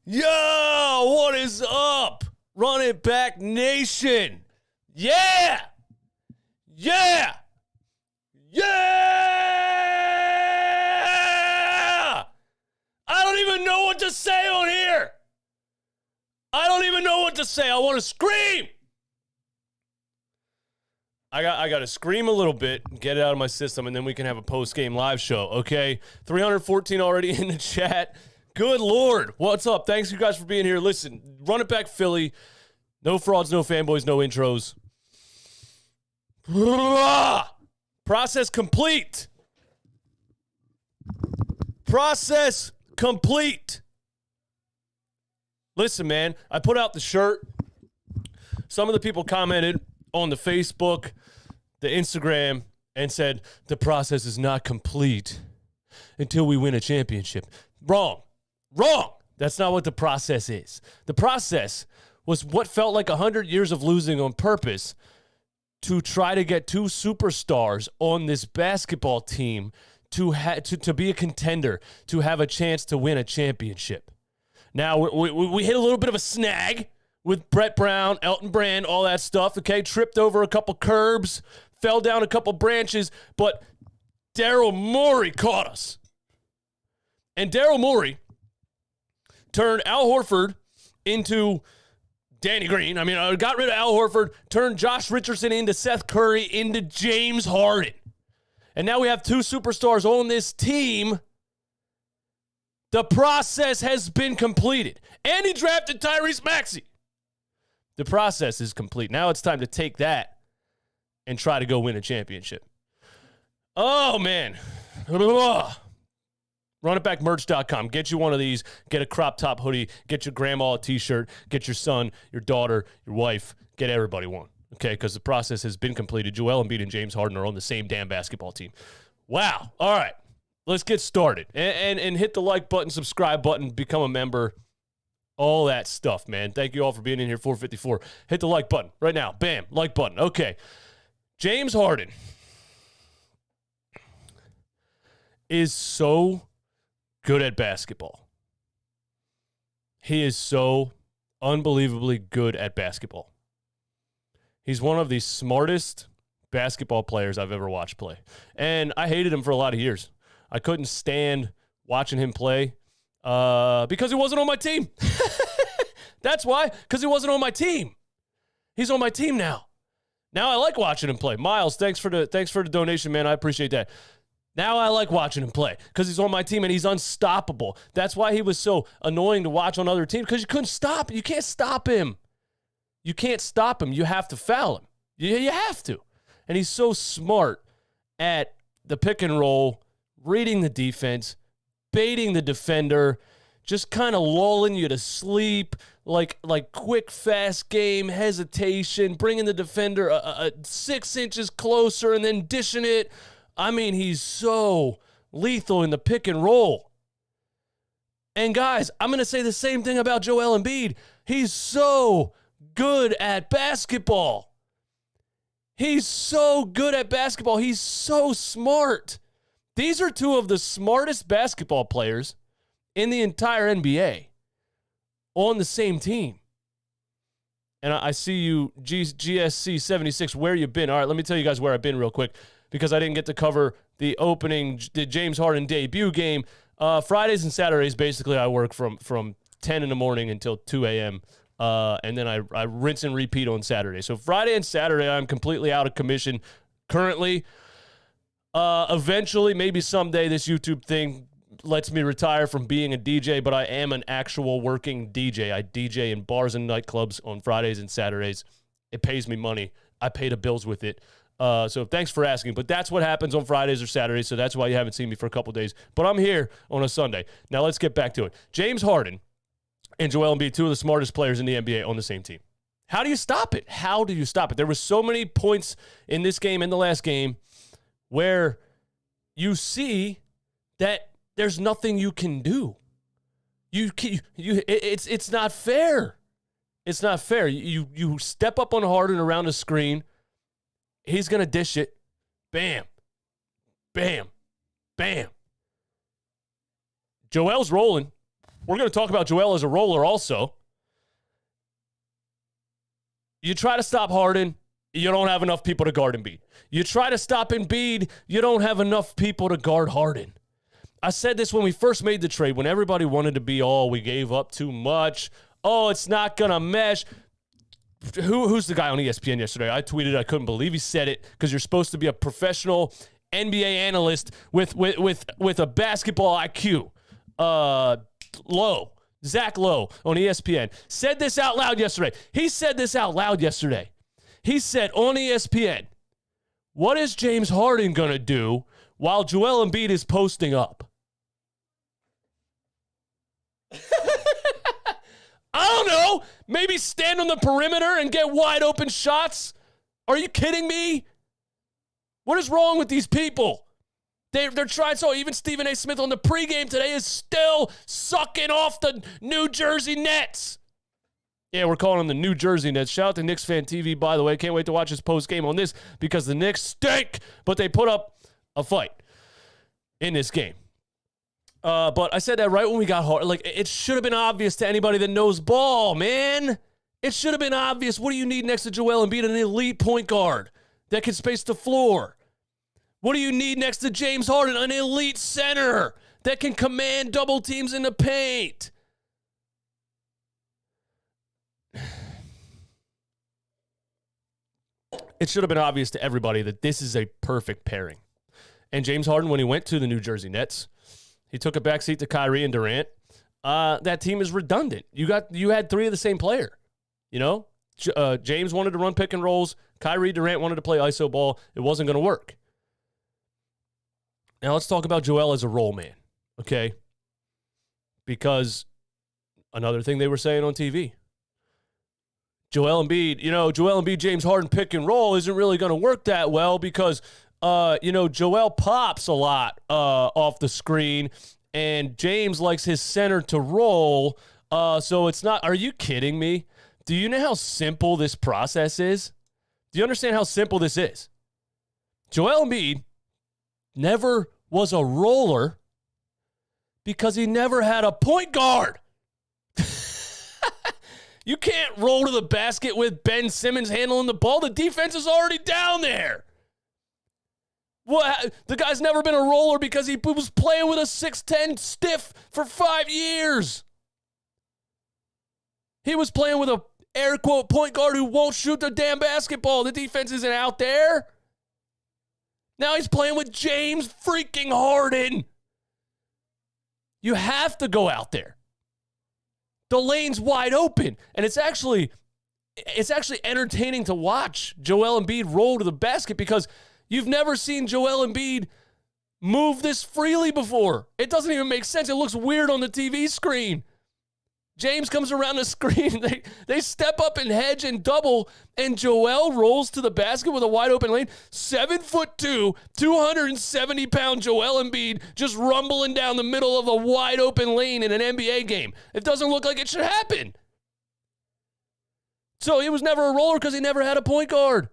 Yo, what is up? Run it back nation. Yeah. Yeah. Yeah. I don't even know what to say on here. I don't even know what to say. I want to scream. I got to scream a little bit, get it out of my system, and then we can have a post-game live show, okay? 314 already in the chat. Good Lord. What's up? Thanks, you guys, for being here. Listen, run it back, Philly. No frauds, no fanboys, no intros. Process complete. Process complete. Listen, man, I put out the shirt. Some of the people commented on the Facebook, the Instagram, and said, the process is not complete until we win a championship. Wrong. That's not what the process is. The process was what felt like 100 years of losing on purpose to try to get two superstars on this basketball team to be a contender, to have a chance to win a championship. Now, we hit a little bit of a snag with Brett Brown, Elton Brand, all that stuff, okay? Tripped over a couple curbs, fell down a couple branches, but Daryl Morey caught us. And Daryl Morey turned Al Horford into Danny Green. I mean, I got rid of Al Horford, turned Josh Richardson into Seth Curry, into James Harden. And now we have two superstars on this team. The process has been completed. And he drafted Tyrese Maxey. The process is complete. Now it's time to take that and try to go win a championship. Oh, man. RunItBackMerch.com. Get you one of these. Get a crop top hoodie. Get your grandma a t-shirt. Get your son, your daughter, your wife. Get everybody one. Okay, because the process has been completed. Joel Embiid and James Harden are on the same damn basketball team. Wow. All right. Let's get started. And hit the like button, subscribe button, become a member. All that stuff, man. Thank you all for being in here, 454. Hit the like button right now. Bam. Like button. Okay. James Harden is so good at basketball. He is so unbelievably good at basketball. He's one of the smartest basketball players I've ever watched play. And I hated him for a lot of years. I couldn't stand watching him play because he wasn't on my team. That's why, because he wasn't on my team. He's on my team now. Now I like watching him play. Miles, thanks for the donation, man. I appreciate that. Now I like watching him play because he's on my team and he's unstoppable. That's why he was so annoying to watch on other teams, because you couldn't stop. You can't stop him. You can't stop him. You have to foul him. You have to. And he's so smart at the pick and roll, reading the defense, baiting the defender, just kind of lulling you to sleep, like quick, fast game, hesitation, bringing the defender 6 inches closer and then dishing it. I mean, he's so lethal in the pick and roll. And guys, I'm going to say the same thing about Joel Embiid. He's so good at basketball. He's so good at basketball. He's so smart. These are two of the smartest basketball players in the entire NBA on the same team. And I see you, GSC 76, where you been? All right, let me tell you guys where I've been real quick, because I didn't get to cover the James Harden debut game. Fridays and Saturdays, basically, I work from 10 in the morning until 2 a.m., and then I rinse and repeat on Saturday. So Friday and Saturday, I'm completely out of commission currently. Eventually, maybe someday, this YouTube thing lets me retire from being a DJ, but I am an actual working DJ. I DJ in bars and nightclubs on Fridays and Saturdays. It pays me money. I pay the bills with it. So thanks for asking. But that's what happens on Fridays or Saturdays, so that's why you haven't seen me for a couple days. But I'm here on a Sunday. Now let's get back to it. James Harden and Joel Embiid, two of the smartest players in the NBA on the same team. How do you stop it? How do you stop it? There were so many points in this game, in the last game, where you see that there's nothing you can do. It's not fair. It's not fair. You step up on Harden around the screen. He's going to dish it. Bam. Bam. Bam. Joel's rolling. We're going to talk about Joel as a roller also. You try to stop Harden, you don't have enough people to guard Embiid. You try to stop Embiid, you don't have enough people to guard Harden. I said this when we first made the trade, when everybody wanted to be, oh, we gave up too much. Oh, it's not going to mesh. Who's the guy on ESPN yesterday? I tweeted, I couldn't believe he said it, because you're supposed to be a professional NBA analyst with a basketball IQ. Zach Lowe on ESPN said this out loud yesterday. He said this out loud yesterday. He said on ESPN, what is James Harden going to do while Joel Embiid is posting up? I don't know. Maybe stand on the perimeter and get wide open shots? Are you kidding me? What is wrong with these people? They're trying so. Even Stephen A. Smith on the pregame today is still sucking off the New Jersey Nets. Yeah, we're calling them the New Jersey Nets. Shout out to Knicks Fan TV, by the way. Can't wait to watch his post-game on this, because the Knicks stink, but they put up a fight in this game. But I said that right when we got hard. Like, it should have been obvious to anybody that knows ball, man. It should have been obvious. What do you need next to Joel Embiid? An elite point guard that can space the floor. What do you need next to James Harden? An elite center that can command double teams in the paint. It should have been obvious to everybody that this is a perfect pairing. And James Harden, when he went to the New Jersey Nets, he took a backseat to Kyrie and Durant. That team is redundant. You had three of the same player. You know, James wanted to run pick and rolls. Kyrie, Durant wanted to play iso ball. It wasn't going to work. Now let's talk about Joel as a role man, okay? Because another thing they were saying on TV, Joel Embiid, James Harden pick and roll isn't really going to work that well because, Joel pops a lot off the screen, and James likes his center to roll, so it's not. Are you kidding me? Do you know how simple this process is? Do you understand how simple this is? Joel Embiid never was a roller because he never had a point guard. You can't roll to the basket with Ben Simmons handling the ball. The defense is already down there. What? The guy's never been a roller because he was playing with a 6'10 stiff for 5 years. He was playing with a air quote point guard who won't shoot the damn basketball. The defense isn't out there. Now he's playing with James freaking Harden. You have to go out there. The lane's wide open, and it's actually entertaining to watch Joel Embiid roll to the basket because you've never seen Joel Embiid move this freely before. It doesn't even make sense. It looks weird on the TV screen. James comes around the screen. They step up and hedge and double, and Joel rolls to the basket with a wide open lane. 7'2", 270-pound Joel Embiid just rumbling down the middle of a wide open lane in an NBA game. It doesn't look like it should happen. So he was never a roller because he never had a point guard.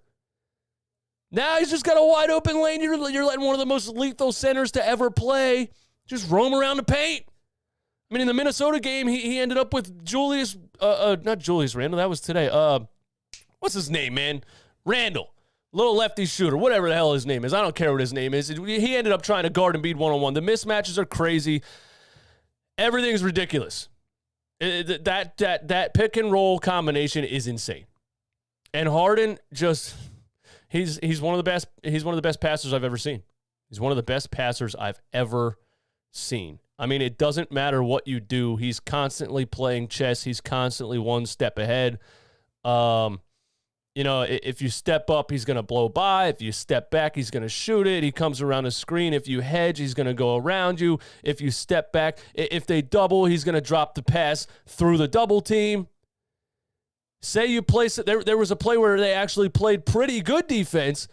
Now he's just got a wide open lane. You're letting one of the most lethal centers to ever play just roam around the paint. I mean, in the Minnesota game, he ended up with not Julius Randle. That was today. What's his name, man? Randle. Little lefty shooter, whatever the hell his name is. I don't care what his name is. He ended up trying to guard Embiid one-on-one. The mismatches are crazy. Everything's ridiculous. That pick and roll combination is insane. And Harden just he's one of the best. He's one of the best passers I've ever seen. He's one of the best passers I've ever seen. I mean, it doesn't matter what you do. He's constantly playing chess. He's constantly one step ahead. If you step up, he's going to blow by. If you step back, he's going to shoot it. He comes around the screen. If you hedge, he's going to go around you. If you step back, if they double, he's going to drop the pass through the double team. Say you place it. There was a play where they actually played pretty good defense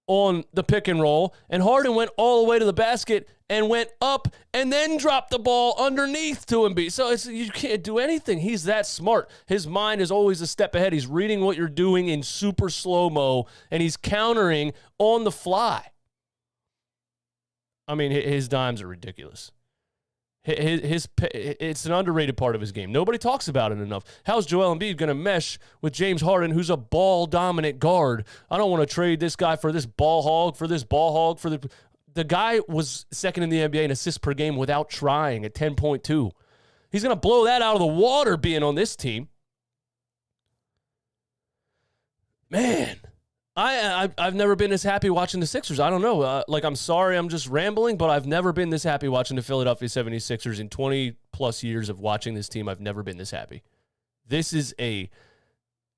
on the pick and roll, and Harden went all the way to the basket and went up and then dropped the ball underneath to Embiid. So you can't do anything. He's that smart. His mind is always a step ahead. He's reading what you're doing in super slow-mo, and he's countering on the fly. I mean, his dimes are ridiculous. It's an underrated part of his game. Nobody talks about it enough. How's Joel Embiid going to mesh with James Harden, who's a ball-dominant guard? I don't want to trade this guy for this ball hog, the guy was second in the NBA in assists per game without trying at 10.2. He's going to blow that out of the water being on this team. Man, I've never been this happy watching the Sixers. I don't know. I'm sorry I'm just rambling, but I've never been this happy watching the Philadelphia 76ers in 20-plus years of watching this team. I've never been this happy. This is a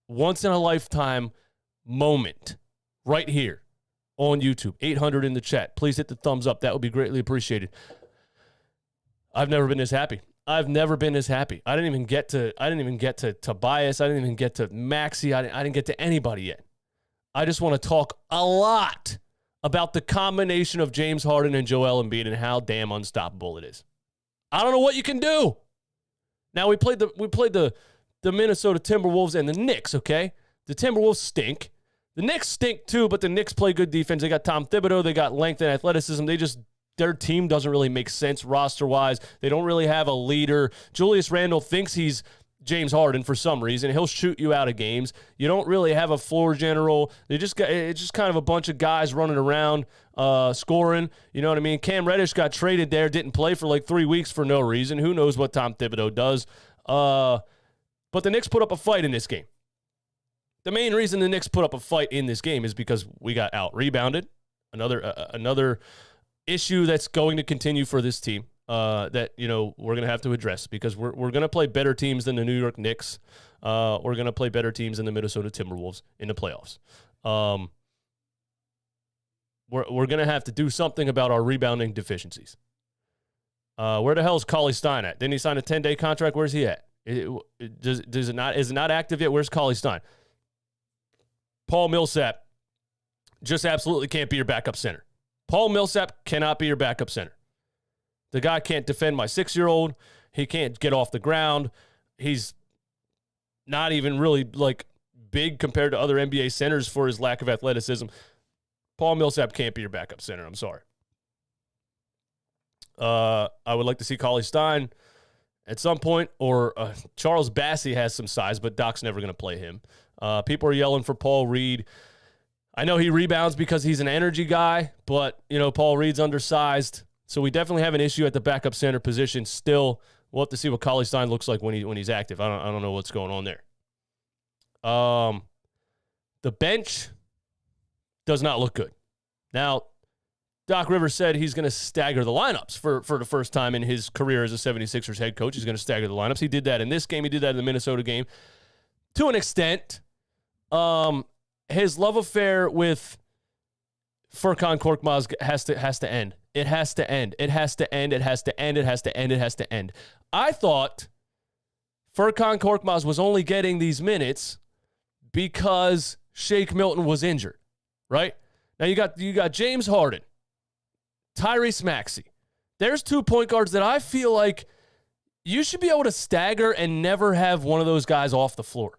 once-in-a-lifetime moment right here on YouTube. 800 in the chat. Please hit the thumbs up. That would be greatly appreciated. I've never been this happy. I've never been this happy. I didn't even get to Tobias. I didn't even get to Maxey. I didn't get to anybody yet. I just want to talk a lot about the combination of James Harden and Joel Embiid and how damn unstoppable it is. I don't know what you can do. Now we played the Minnesota Timberwolves and the Knicks, okay? The Timberwolves stink. The Knicks stink too, but the Knicks play good defense. They got Tom Thibodeau, they got length and athleticism. Their team doesn't really make sense roster-wise. They don't really have a leader. Julius Randle thinks he's James Harden for some reason. He'll shoot you out of games. You don't really have a floor general. It's just kind of a bunch of guys running around scoring. You know what I mean? Cam Reddish got traded there, didn't play for like 3 weeks for no reason. Who knows what Tom Thibodeau does? But the Knicks put up a fight in this game. The main reason the Knicks put up a fight in this game is because we got out-rebounded. Another issue that's going to continue for this team. That we're gonna have to address because we're gonna play better teams than the New York Knicks. We're gonna play better teams than the Minnesota Timberwolves in the playoffs. We're gonna have to do something about our rebounding deficiencies. Where the hell is Cauley Stein at? Didn't he sign a 10-day is he at? Is it not active yet? Where's Cauley Stein? Paul Millsap just absolutely can't be your backup center. Paul Millsap cannot be your backup center. The guy can't defend my 6-year-old. He can't get off the ground. He's not even really big compared to other NBA centers for his lack of athleticism. Paul Millsap can't be your backup center. I'm sorry. I would like to see Cauley Stein at some point, or Charles Bassey has some size, but Doc's never going to play him. People are yelling for Paul Reed. I know he rebounds because he's an energy guy, but Paul Reed's undersized. So we definitely have an issue at the backup center position still. We'll have to see what Cauley Stein looks like when he's active. I don't know what's going on there. The bench does not look good. Now, Doc Rivers said he's going to stagger the lineups for the first time in his career as a 76ers head coach. He's going to stagger the lineups. He did that in this game. He did that in the Minnesota game. To an extent, his love affair with Furkan Korkmaz has to end. It has to end. It has to end. It has to end. It has to end. It has to end. I thought Furkan Korkmaz was only getting these minutes because Shake Milton was injured, right? Now you got James Harden, Tyrese Maxey. There's 2 point guards that I feel like you should be able to stagger and never have one of those guys off the floor.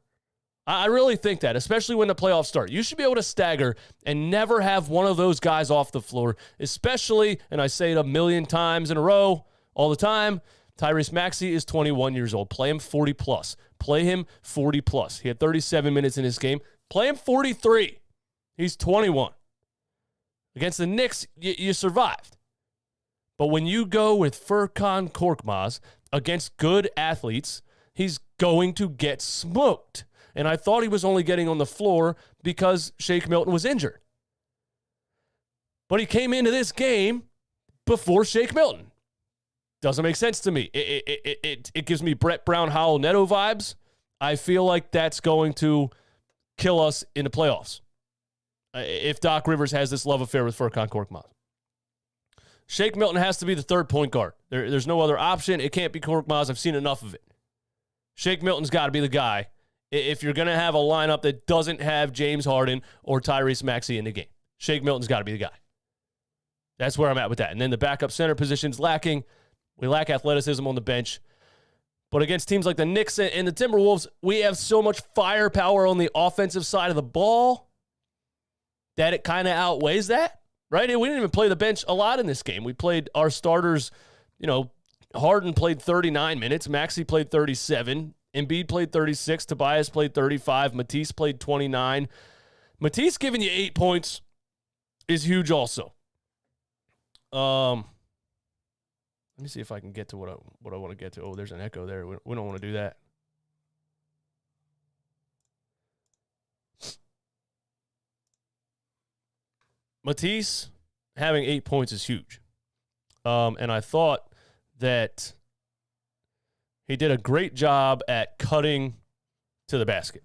I really think that, especially when the playoffs start. You should be able to stagger and never have one of those guys off the floor, especially, and I say it a million times in a row all the time, Tyrese Maxey is 21 years old. Play him 40+. Play him 40+. He had 37 minutes in his game. Play him 43. He's 21. Against the Knicks, you survived. But when you go with Furkan Korkmaz against good athletes, he's going to get smoked. And I thought he was only getting on the floor because Shake Milton was injured. But he came into this game before Shake Milton. Doesn't make sense to me. It gives me Brett Brown, Howell Neto vibes. I feel like that's going to kill us in the playoffs if Doc Rivers has this love affair with Furkan Korkmaz. Shake Milton has to be the third point guard. There's no other option. It can't be Korkmaz. I've seen enough of it. Shake Milton's got to be the guy if you're going to have a lineup that doesn't have James Harden or Tyrese Maxey in the game. Shake Milton's got to be the guy. That's where I'm at with that. And then the backup center position's lacking. We lack athleticism on the bench. But against teams like the Knicks and the Timberwolves, we have so much firepower on the offensive side of the ball that it kind of outweighs that, right? And we didn't even play the bench a lot in this game. We played our starters, Harden played 39 minutes. Maxey played 37. Embiid played 36. Tobias played 35. Matisse played 29. Matisse giving you 8 points is huge also. Let me see if I can get to what I want to get to. Oh, there's an echo there. We don't want to do that. Matisse having 8 points is huge. And I thought that he did a great job at cutting to the basket.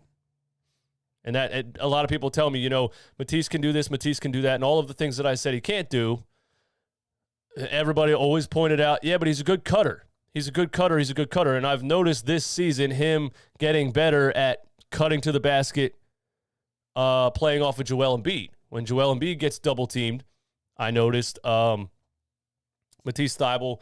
And that a lot of people tell me, Matisse can do this, Matisse can do that, and all of the things that I said he can't do, everybody always pointed out, yeah, but he's a good cutter. He's a good cutter. He's a good cutter. And I've noticed this season him getting better at cutting to the basket, playing off of Joel Embiid. When Joel Embiid gets double-teamed, I noticed Matisse Thybulle,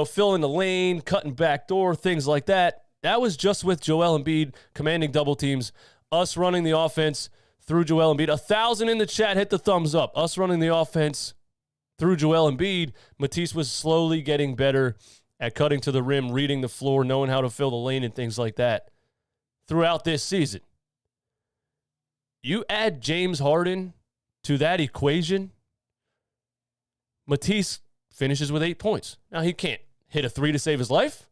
filling the lane, cutting backdoor, things like that. That was just with Joel Embiid commanding double teams, us running the offense through Joel Embiid. 1,000 in the chat, hit the thumbs up. Us running the offense through Joel Embiid. Matisse was slowly getting better at cutting to the rim, reading the floor, knowing how to fill the lane and things like that throughout this season. You add James Harden to that equation, Matisse finishes with 8 points. Now, he can't hit a three to save his life,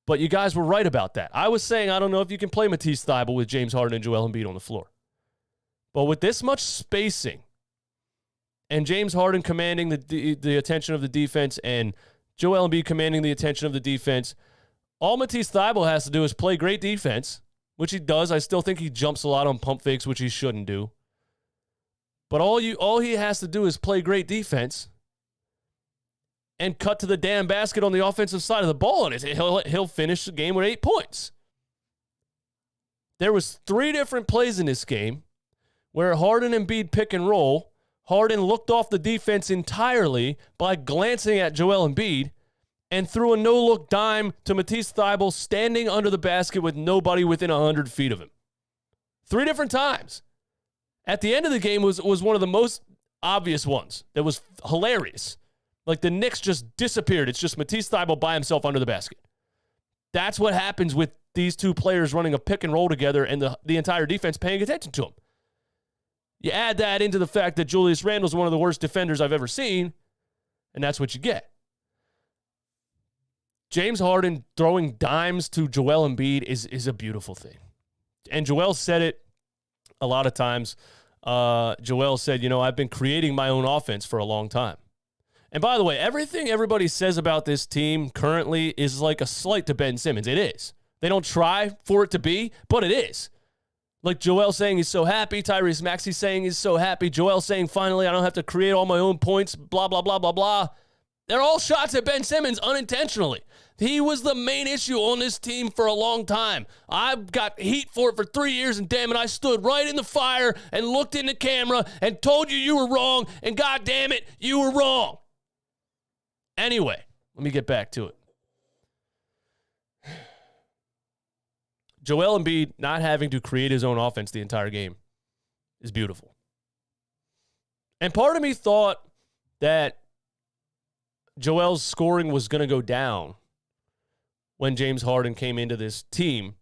but you guys were right about that. I was saying I don't know if you can play Matisse Thybulle with James Harden and Joel Embiid on the floor. But with this much spacing and James Harden commanding the attention of the defense and Joel Embiid commanding the attention of the defense, all Matisse Thybulle has to do is play great defense, which he does. I still think he jumps a lot on pump fakes, which he shouldn't do. But all he has to do is play great defense and cut to the damn basket on the offensive side of the ball, and he'll finish the game with 8 points. There was 3 different plays in this game where Harden and Embiid pick and roll. Harden looked off the defense entirely by glancing at Joel Embiid and threw a no-look dime to Matisse Thybulle standing under the basket with nobody within 100 feet of him. 3 different times. At the end of the game was one of the most obvious ones. That was hilarious. Like the Knicks just disappeared. It's just Matisse Thybulle by himself under the basket. That's what happens with these two players running a pick and roll together and the entire defense paying attention to them. You add that into the fact that Julius Randle's one of the worst defenders I've ever seen, and that's what you get. James Harden throwing dimes to Joel Embiid is a beautiful thing. And Joel said it a lot of times. Joel said, I've been creating my own offense for a long time. And by the way, everything everybody says about this team currently is like a slight to Ben Simmons. It is. They don't try for it to be, but it is. Like Joel saying he's so happy. Tyrese Maxey saying he's so happy. Joel saying, finally, I don't have to create all my own points, blah, blah, blah, blah, blah. They're all shots at Ben Simmons unintentionally. He was the main issue on this team for a long time. I've got heat for it for 3 years, and damn it, I stood right in the fire and looked in the camera and told you were wrong, and god damn it, you were wrong. Anyway, let me get back to it. Joel Embiid not having to create his own offense the entire game is beautiful. And part of me thought that Joel's scoring was going to go down when James Harden came into this team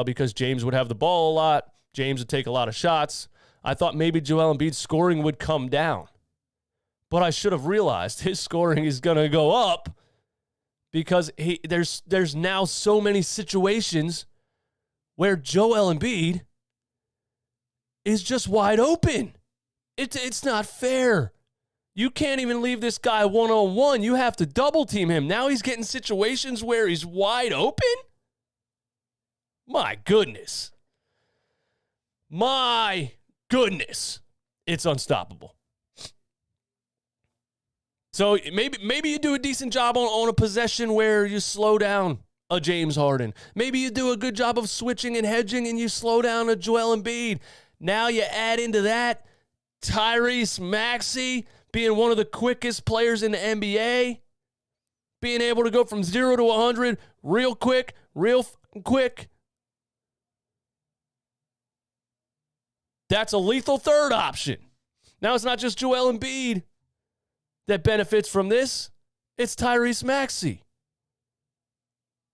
because James would have the ball a lot. James would take a lot of shots. I thought maybe Joel Embiid's scoring would come down. But I should have realized his scoring is going to go up because there's now so many situations where Joel Embiid is just wide open. It's not fair. You can't even leave this guy one-on-one. You have to double-team him. Now he's getting situations where he's wide open? My goodness. My goodness. It's unstoppable. So maybe you do a decent job on a possession where you slow down a James Harden. Maybe you do a good job of switching and hedging and you slow down a Joel Embiid. Now you add into that Tyrese Maxey being one of the quickest players in the NBA, being able to go from 0 to 100 real quick. That's a lethal third option. Now it's not just Joel Embiid that benefits from this. It's Tyrese Maxey.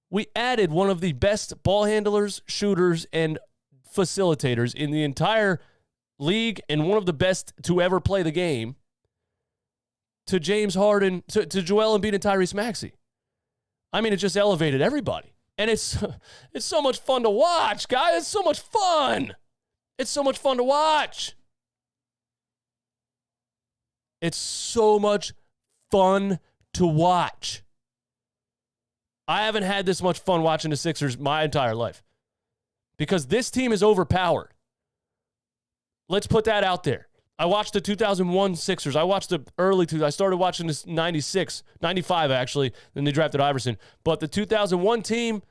We added one of the best ball handlers, shooters, and facilitators in the entire league and one of the best to ever play the game to James Harden, to Joel Embiid and Tyrese Maxey. I mean, it just elevated everybody. And it's so much fun to watch, guys. It's so much fun. It's so much fun to watch. It's so much fun to watch. I haven't had this much fun watching the Sixers my entire life because this team is overpowered. Let's put that out there. I watched the 2001 Sixers. I watched the early two. I started watching this 96, 95 actually. Then they drafted Iverson. But the 2001 team,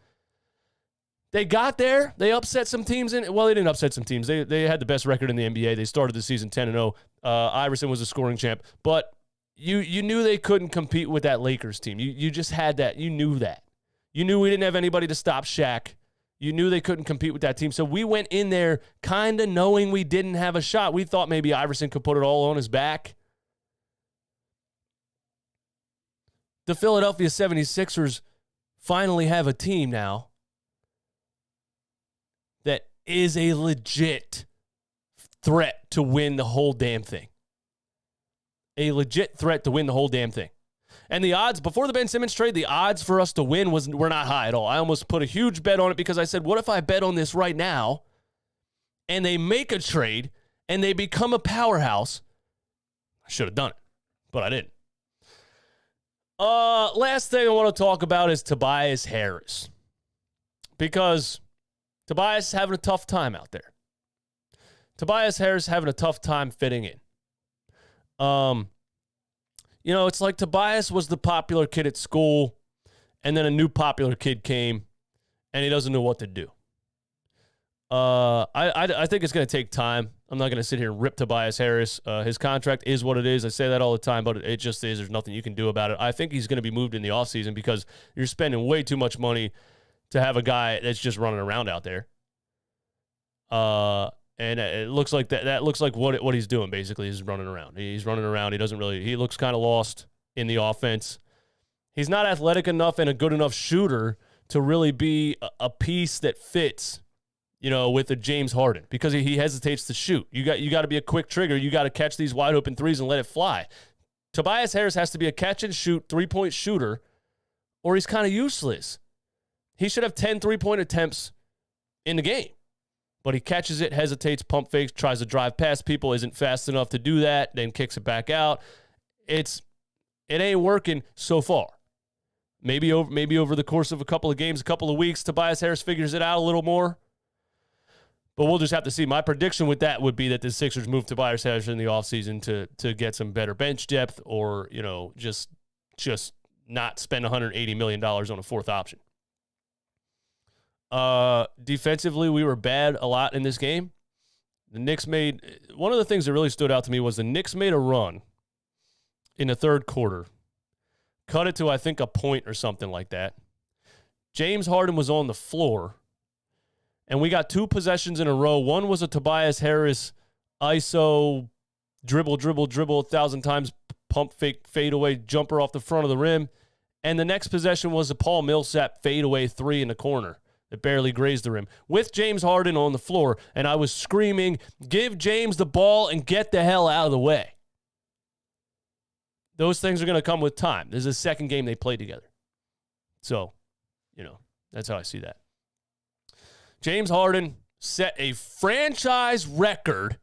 they got there. They upset some teams. Well, they didn't upset some teams. They had the best record in the NBA. They started the season 10-0. Iverson was a scoring champ. But you knew they couldn't compete with that Lakers team. You just had that. You knew that. You knew we didn't have anybody to stop Shaq. You knew they couldn't compete with that team. So we went in there kind of knowing we didn't have a shot. We thought maybe Iverson could put it all on his back. The Philadelphia 76ers finally have a team now that is a legit threat to win the whole damn thing. A legit threat to win the whole damn thing. And the odds, before the Ben Simmons trade, the odds for us to win were not high at all. I almost put a huge bet on it because I said, what if I bet on this right now and they make a trade and they become a powerhouse? I should have done it, but I didn't. Last thing I want to talk about is Tobias Harris. Because Tobias is having a tough time out there. Tobias Harris having a tough time fitting in. You know, it's like Tobias was the popular kid at school, and then a new popular kid came, and he doesn't know what to do. I think it's going to take time. I'm not going to sit here and rip Tobias Harris. His contract is what it is. I say that all the time, but it just is. There's nothing you can do about it. I think he's going to be moved in the offseason because you're spending way too much money to have a guy that's just running around out there. And it looks like that looks like what he's doing, basically. He's running around. He's running around. He looks kind of lost in the offense. He's not athletic enough and a good enough shooter to really be a piece that fits, you know, with a James Harden because he hesitates to shoot. You got to be a quick trigger. You got to catch these wide open threes and let it fly. Tobias Harris has to be a catch and shoot 3-point shooter or he's kind of useless. He should have 10 3-point attempts in the game. But he catches it, hesitates, pump fakes, tries to drive past people, isn't fast enough to do that, then kicks it back out. It ain't working so far. Maybe over the course of a couple of games, a couple of weeks, Tobias Harris figures it out a little more. But we'll just have to see. My prediction with that would be that the Sixers move Tobias Harris in the offseason to get some better bench depth or, you know, just not spend $180 million on a fourth option. Defensively, we were bad a lot in this game. The Knicks one of the things that really stood out to me was the Knicks made a run in the third quarter. Cut it to, I think, a point or something like that. James Harden was on the floor, and we got 2 possessions in a row. One was a Tobias Harris ISO dribble 1,000 times, pump fake, fade away, jumper off the front of the rim. And the next possession was a Paul Millsap fade away 3 in the corner. It barely grazed the rim, with James Harden on the floor, and I was screaming, give James the ball and get the hell out of the way. Those things are going to come with time. This is the second game they played together. So, you know, that's how I see that. James Harden set a franchise record,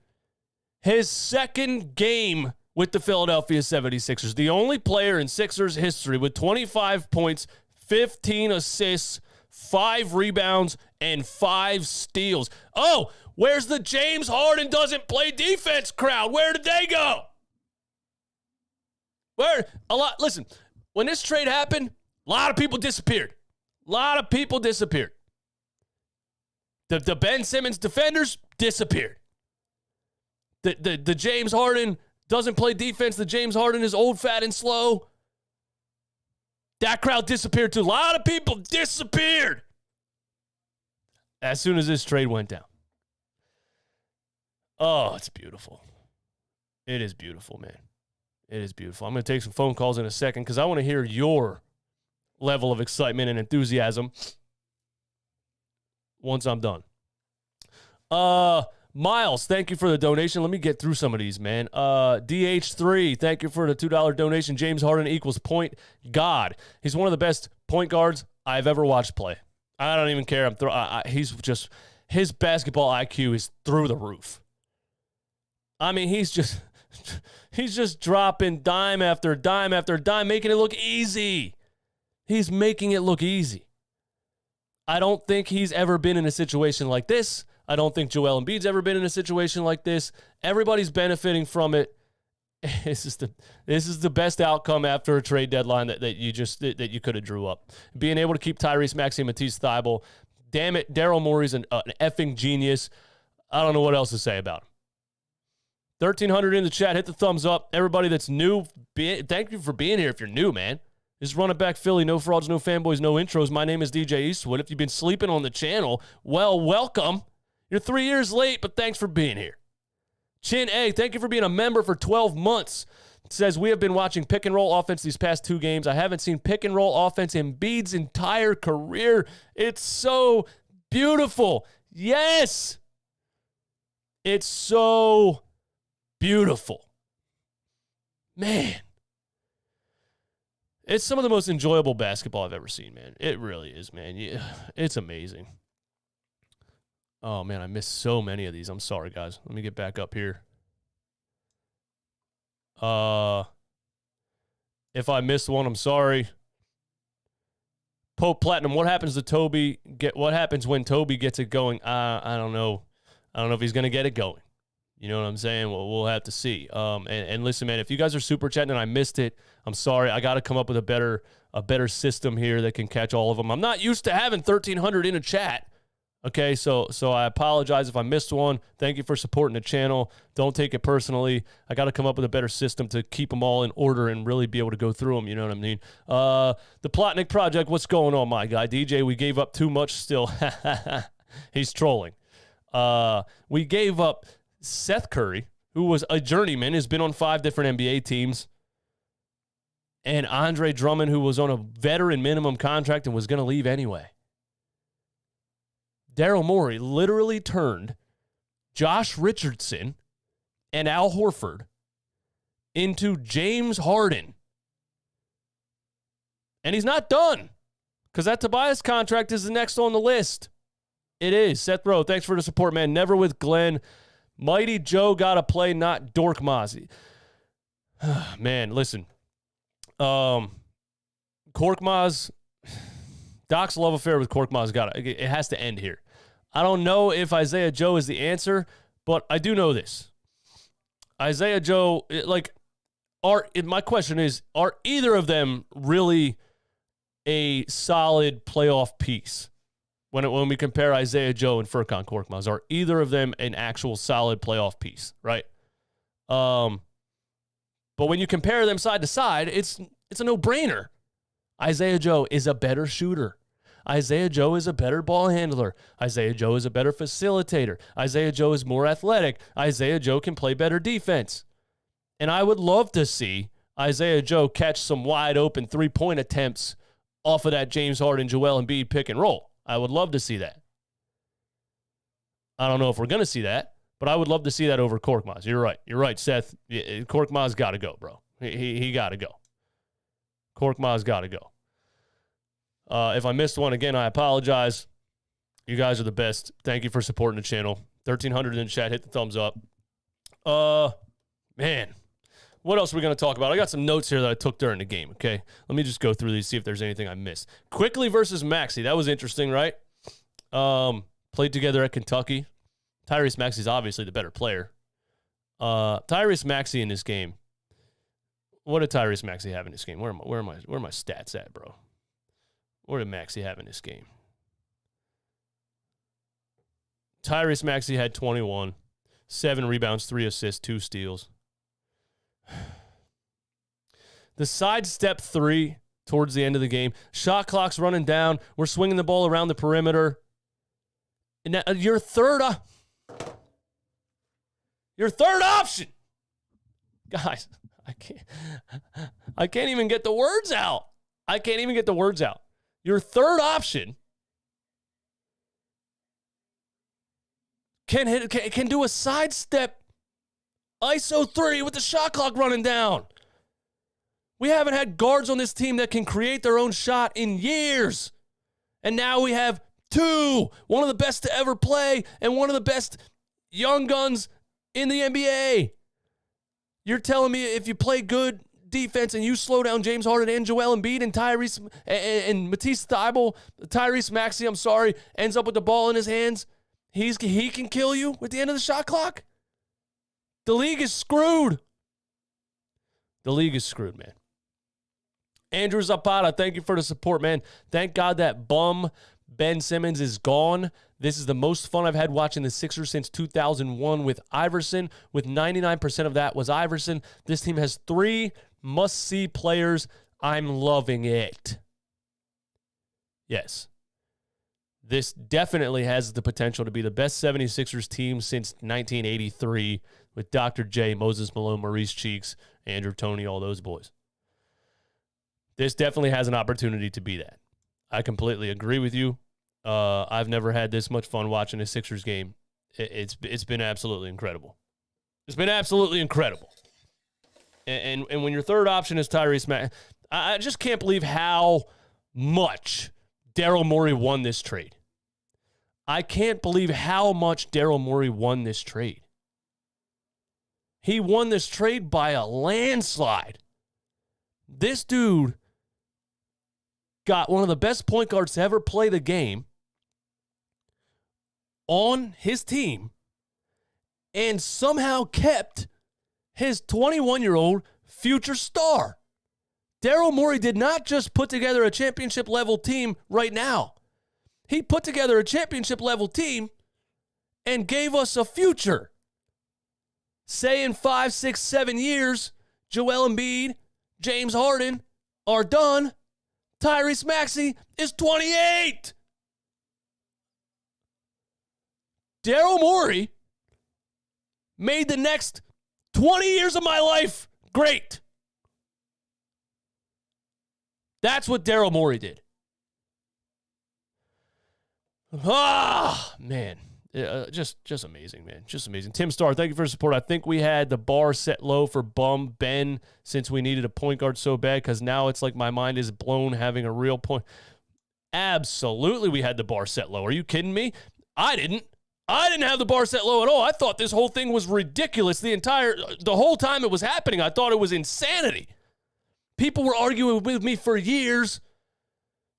his second game with the Philadelphia 76ers. The only player in Sixers history with 25 points, 15 assists, 5 rebounds, and 5 steals. Oh, where's the James Harden doesn't play defense crowd? Where did they go? Listen, when this trade happened, a lot of people disappeared. The Ben Simmons defenders disappeared. The James Harden doesn't play defense. The James Harden is old, fat, and slow. That crowd disappeared too. A lot of people disappeared as soon as this trade went down. Oh, it's beautiful. It is beautiful, man. It is beautiful. I'm going to take some phone calls in a second because I want to hear your level of excitement and enthusiasm once I'm done. Miles, thank you for the donation. Let me get through some of these, man. DH3, thank you for the $2 donation. James Harden equals point God. He's one of the best point guards I've ever watched play. I don't even care. He's just, his basketball IQ is through the roof. I mean, he's just dropping dime after dime after dime, making it look easy. He's making it look easy. I don't think he's ever been in a situation like this. I don't think Joel Embiid's ever been in a situation like this. Everybody's benefiting from it. This is the best outcome after a trade deadline that you could have drew up. Being able to keep Tyrese, Maxey, and Matisse Thybulle. Damn it, Daryl Morey's an effing genius. I don't know what else to say about him. 1,300 in the chat. Hit the thumbs up. Everybody that's new, thank you for being here if you're new, man. This is Run It Back Philly. No frauds, no fanboys, no intros. My name is DJ Eastwood. If you've been sleeping on the channel, well, welcome. You're 3 years late, but thanks for being here. Chin A, thank you for being a member for 12 months. It says, we have been watching pick and roll offense these past 2 games. I haven't seen pick and roll offense in Embiid's entire career. It's so beautiful. Yes. It's so beautiful. Man. It's some of the most enjoyable basketball I've ever seen, man. It really is, man. Yeah, it's amazing. Oh, man, I missed so many of these. I'm sorry, guys. Let me get back up here. If I missed one, I'm sorry. Pope Platinum, what happens to Toby? What happens when Toby gets it going? I don't know. I don't know if he's going to get it going. You know what I'm saying? Well, we'll have to see. And listen, man, if you guys are super chatting and I missed it, I'm sorry. I got to come up with a better system here that can catch all of them. I'm not used to having 1,300 in a chat. Okay, so I apologize if I missed one. Thank you for supporting the channel. Don't take it personally. I got to come up with a better system to keep them all in order and really be able to go through them. You know what I mean? The Plotnik Project, what's going on, my guy? DJ, we gave up too much still. He's trolling. We gave up Seth Curry, who was a journeyman, has been on 5 different NBA teams, and Andre Drummond, who was on a veteran minimum contract and was going to leave anyway. Daryl Morey literally turned Josh Richardson and Al Horford into James Harden. And he's not done, because that Tobias contract is the next on the list. It is. Seth Rowe, thanks for the support, man. Never with Glenn. Mighty Joe got to play, not Dork Mozzie. Man, listen. Korkmaz, Doc's love affair with Korkmaz it has to end here. I don't know if Isaiah Joe is the answer, but I do know this. Isaiah Joe, my question is, are either of them really a solid playoff piece? When we compare Isaiah Joe and Furkan Korkmaz, are either of them an actual solid playoff piece, right? But when you compare them side to side, it's a no-brainer. Isaiah Joe is a better shooter. Isaiah Joe is a better ball handler. Isaiah Joe is a better facilitator. Isaiah Joe is more athletic. Isaiah Joe can play better defense. And I would love to see Isaiah Joe catch some wide open 3-point attempts off of that James Harden, Joel Embiid pick and roll. I would love to see that. I don't know if we're going to see that, but I would love to see that over Korkmaz. You're right. You're right, Seth. Korkmaz got to go, bro. He got to go. Korkmaz got to go. If I missed one, again, I apologize. You guys are the best. Thank you for supporting the channel. 1,300 in the chat. Hit the thumbs up. Man, what else are we going to talk about? I got some notes here that I took during the game, okay? Let me just go through these, see if there's anything I missed. Quickly versus Maxey. That was interesting, right? Played together at Kentucky. Tyrese Maxey's obviously the better player. Tyrese Maxey in this game. What did Tyrese Maxey have in this game? Where are my stats at, bro? What did Maxey have in this game? Tyrese Maxey had 21, 7 rebounds, 3 assists, 2 steals. The sidestep 3 towards the end of the game. Shot clock's running down. We're swinging the ball around the perimeter. And now your third option. Guys, I can't even get the words out. Your third option can do a sidestep ISO 3 with the shot clock running down. We haven't had guards on this team that can create their own shot in years. And now we have two, one of the best to ever play and one of the best young guns in the NBA. You're telling me if you play good defense and you slow down James Harden and Joel Embiid and Tyrese and Matisse Thybulle, Tyrese Maxey, ends up with the ball in his hands, he can kill you at the end of the shot clock? The league is screwed. Man. Andrew Zapata, thank you for the support, man. Thank God that bum Ben Simmons is gone. This is the most fun I've had watching the Sixers since 2001 with Iverson. With 99% of that was Iverson. This team has 3 must-see players. I'm loving it. Yes. This definitely has the potential to be the best 76ers team since 1983 with Dr. J, Moses Malone, Maurice Cheeks, Andrew Toney, all those boys. This definitely has an opportunity to be that. I completely agree with you. I've never had this much fun watching a Sixers game. It's been absolutely incredible. And when your third option is Tyrese Maxey, I just can't believe how much Daryl Morey won this trade. I can't believe how much Daryl Morey won this trade. He won this trade by a landslide. This dude got one of the best point guards to ever play the game on his team and somehow kept his 21-year-old future star. Daryl Morey did not just put together a championship-level team right now. He put together a championship-level team and gave us a future. Say in 5, 6, 7 years, Joel Embiid, James Harden are done. Tyrese Maxey is 28. Daryl Morey made the next 20 years of my life great. That's what Daryl Morey did. Man. Just amazing, man. Just amazing. Tim Starr, thank you for the support. I think we had the bar set low for bum Ben since we needed a point guard so bad because now it's like my mind is blown having a real point. Absolutely we had the bar set low. Are you kidding me? I didn't have the bar set low at all. I thought this whole thing was ridiculous. The whole time it was happening, I thought it was insanity. People were arguing with me for years,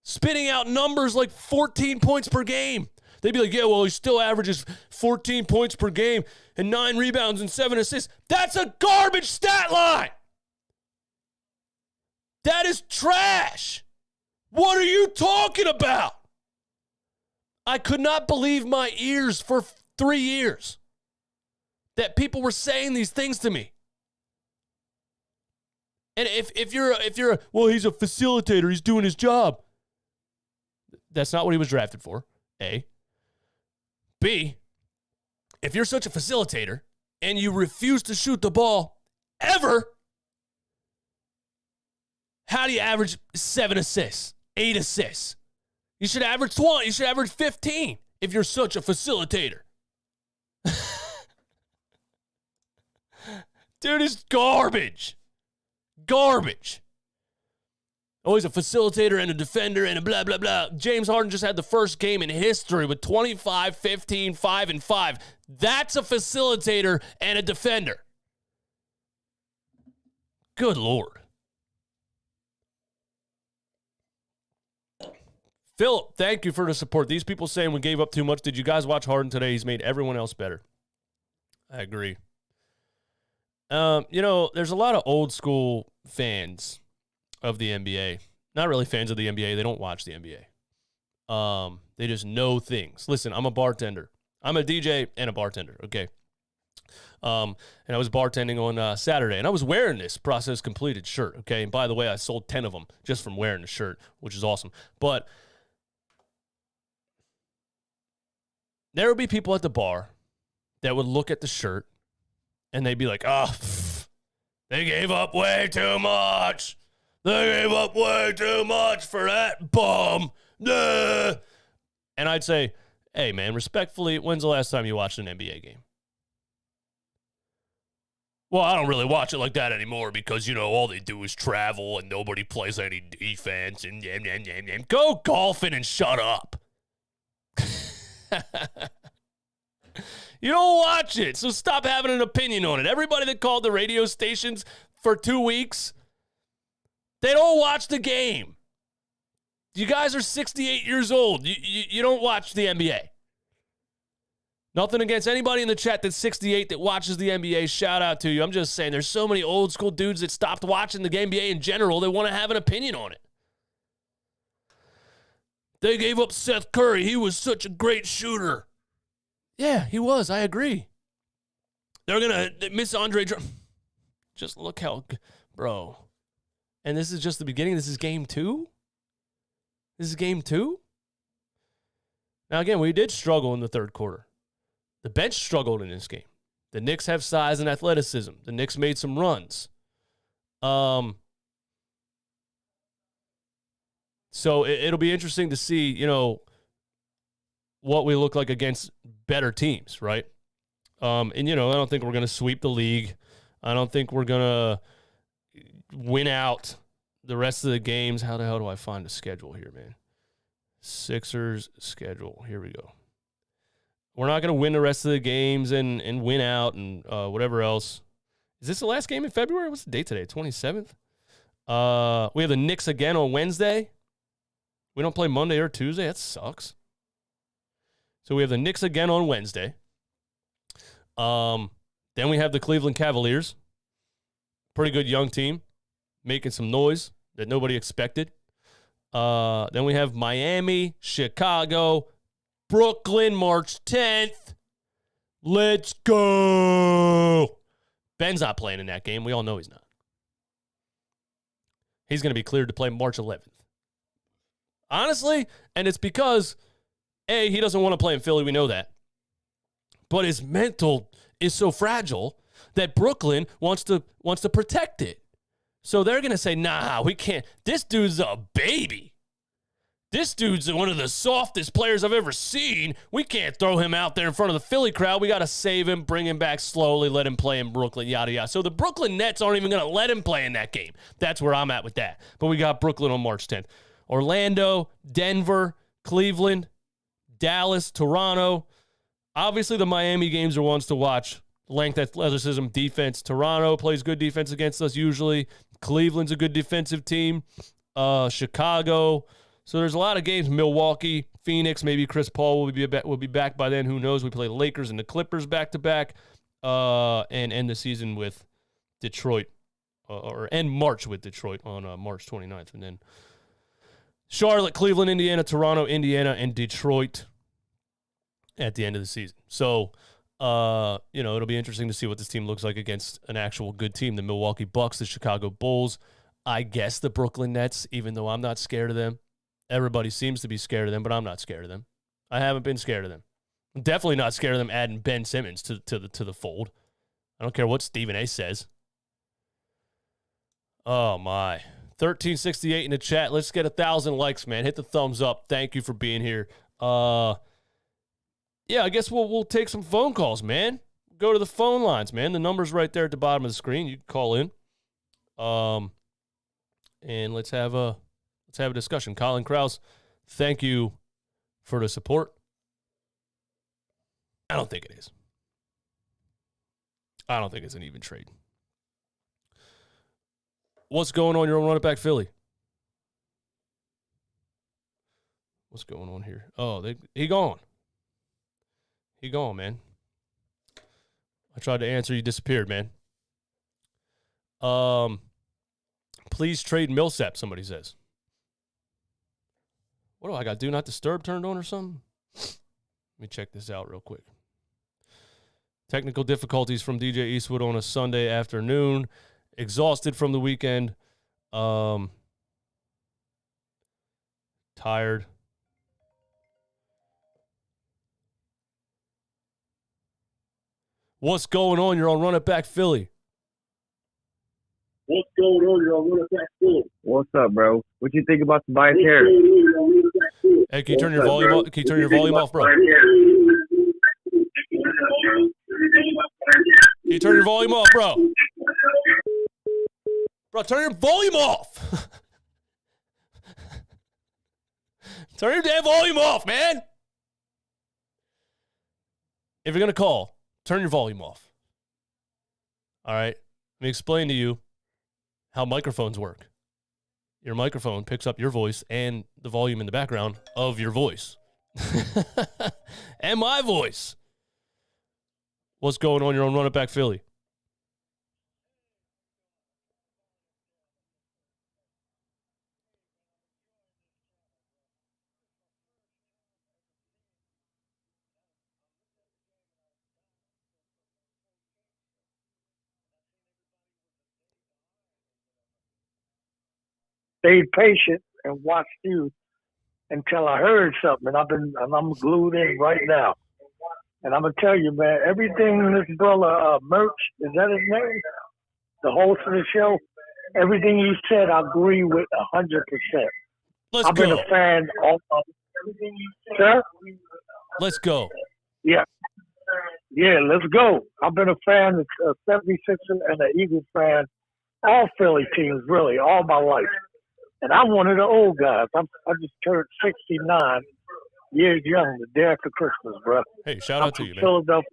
spitting out numbers like 14 points per game. They'd be like, yeah, well, he still averages 14 points per game and 9 rebounds and 7 assists. That's a garbage stat line. That is trash. What are you talking about? I could not believe my ears for 3 years that people were saying these things to me. And if you're well, he's a facilitator, he's doing his job. That's not what he was drafted for, A. B, if you're such a facilitator and you refuse to shoot the ball ever, how do you average 7 assists, 8 assists? You should average 20. You should average 15 if you're such a facilitator. Dude, it's garbage. Garbage. Oh, he's a facilitator and a defender and a blah, blah, blah. James Harden just had the first game in history with 25, 15, 5, and 5. That's a facilitator and a defender. Good Lord. Philip, thank you for the support. These people saying we gave up too much. Did you guys watch Harden today? He's made everyone else better. I agree. There's a lot of old school fans of the NBA. Not really fans of the NBA. They don't watch the NBA. They just know things. Listen, I'm a bartender. I'm a DJ and a bartender, okay? And I was bartending on Saturday, and I was wearing this Process Completed shirt, okay? And by the way, I sold 10 of them just from wearing the shirt, which is awesome. But there would be people at the bar that would look at the shirt, and they'd be like, They gave up way too much. They gave up way too much for that bum. Nah. And I'd say, hey, man, respectfully, when's the last time you watched an NBA game? Well, I don't really watch it like that anymore because, all they do is travel and nobody plays any defense and go golfing and shut up. You don't watch it, so stop having an opinion on it. Everybody that called the radio stations for 2 weeks, they don't watch the game. You guys are 68 years old. You don't watch the NBA. Nothing against anybody in the chat that's 68 that watches the NBA. Shout out to you. I'm just saying there's so many old school dudes that stopped watching the NBA in general that want to have an opinion on it. They gave up Seth Curry. He was such a great shooter. Yeah, he was. I agree. They're going to miss Andre Drummond. Just look how, bro. And this is just the beginning. This is game 2? This is game 2? Now, again, we did struggle in the third quarter. The bench struggled in this game. The Knicks have size and athleticism. The Knicks made some runs. So it'll be interesting to see, what we look like against better teams, right? And, I don't think we're going to sweep the league. I don't think we're going to win out the rest of the games. How the hell do I find the schedule here, man? Sixers schedule. Here we go. We're not going to win the rest of the games and win out and whatever else. Is this the last game in February? What's the date today? 27th? We have the Knicks again on Wednesday. We don't play Monday or Tuesday. That sucks. So we have the Knicks again on Wednesday. Then we have the Cleveland Cavaliers. Pretty good young team. Making some noise that nobody expected. Then we have Miami, Chicago, Brooklyn, March 10th. Let's go. Ben's not playing in that game. We all know he's not. He's going to be cleared to play March 11th. Honestly, and it's because, A, he doesn't want to play in Philly. We know that. But his mental is so fragile that Brooklyn wants to protect it. So they're going to say, nah, we can't. This dude's a baby. This dude's one of the softest players I've ever seen. We can't throw him out there in front of the Philly crowd. We got to save him, bring him back slowly, let him play in Brooklyn, yada, yada. So the Brooklyn Nets aren't even going to let him play in that game. That's where I'm at with that. But we got Brooklyn on March 10th. Orlando, Denver, Cleveland, Dallas, Toronto. Obviously, the Miami games are ones to watch. Length, athleticism, defense. Toronto plays good defense against us usually. Cleveland's a good defensive team. Chicago. So there's a lot of games. Milwaukee, Phoenix. Maybe Chris Paul will be back by then. Who knows? We play the Lakers and the Clippers back to back, and end the season with Detroit, or end March with Detroit on March 29th, and then Charlotte, Cleveland, Indiana, Toronto, Indiana, and Detroit at the end of the season. So, it'll be interesting to see what this team looks like against an actual good team. The Milwaukee Bucks, the Chicago Bulls, I guess the Brooklyn Nets, even though I'm not scared of them. Everybody seems to be scared of them, but I'm not scared of them. I haven't been scared of them. I'm definitely not scared of them adding Ben Simmons to the fold. I don't care what Stephen A. says. Oh, my. 1368 in the chat. Let's get 1,000 likes, man. Hit the thumbs up. Thank you for being here. Yeah, I guess we'll take some phone calls, man. Go to the phone lines, man. The number's right there at the bottom of the screen. You can call in. And let's have a discussion. Colin Krause, thank you for the support. I don't think it is. I don't think it's an even trade. What's going on? You're on Run It Back Philly. What's going on here? Oh, he gone. He gone, man. I tried to answer. You disappeared, man. Please trade Millsap, somebody says. What do I got? Do not disturb turned on or something? Let me check this out real quick. Technical difficulties from DJ Eastwood on a Sunday afternoon. Exhausted from the weekend. Tired. What's going on? You're on Run It Back Philly. What's going on, y'all? What is that cool? What's up, bro? What you think about Tobias Harris? Hey, can you turn your volume off? Can you turn your volume off, bro? Can you turn your volume off, bro? Bro, turn your volume off. Turn your damn volume off, man. If you're going to call, turn your volume off. All right? Let me explain to you how microphones work. Your microphone picks up your voice and the volume in the background of your voice. And my voice. What's going on? You're on Run It Back Philly. Stayed patient and watched you until I heard something, and I'm glued in right now. And I'm gonna tell you, man, everything this brother Merch, is that his name? The host of the show, everything he said, I agree with 100%. Let's go. I've been a fan all everything you said. Sir? Let's go. Yeah. Yeah, let's go. I've been a fan of 76ers and an Eagles fan, all Philly teams, really, all my life. And I'm one of the old guys. I just turned 69 years young the day after Christmas, bro. Hey, shout out to you, man. Philadelphia.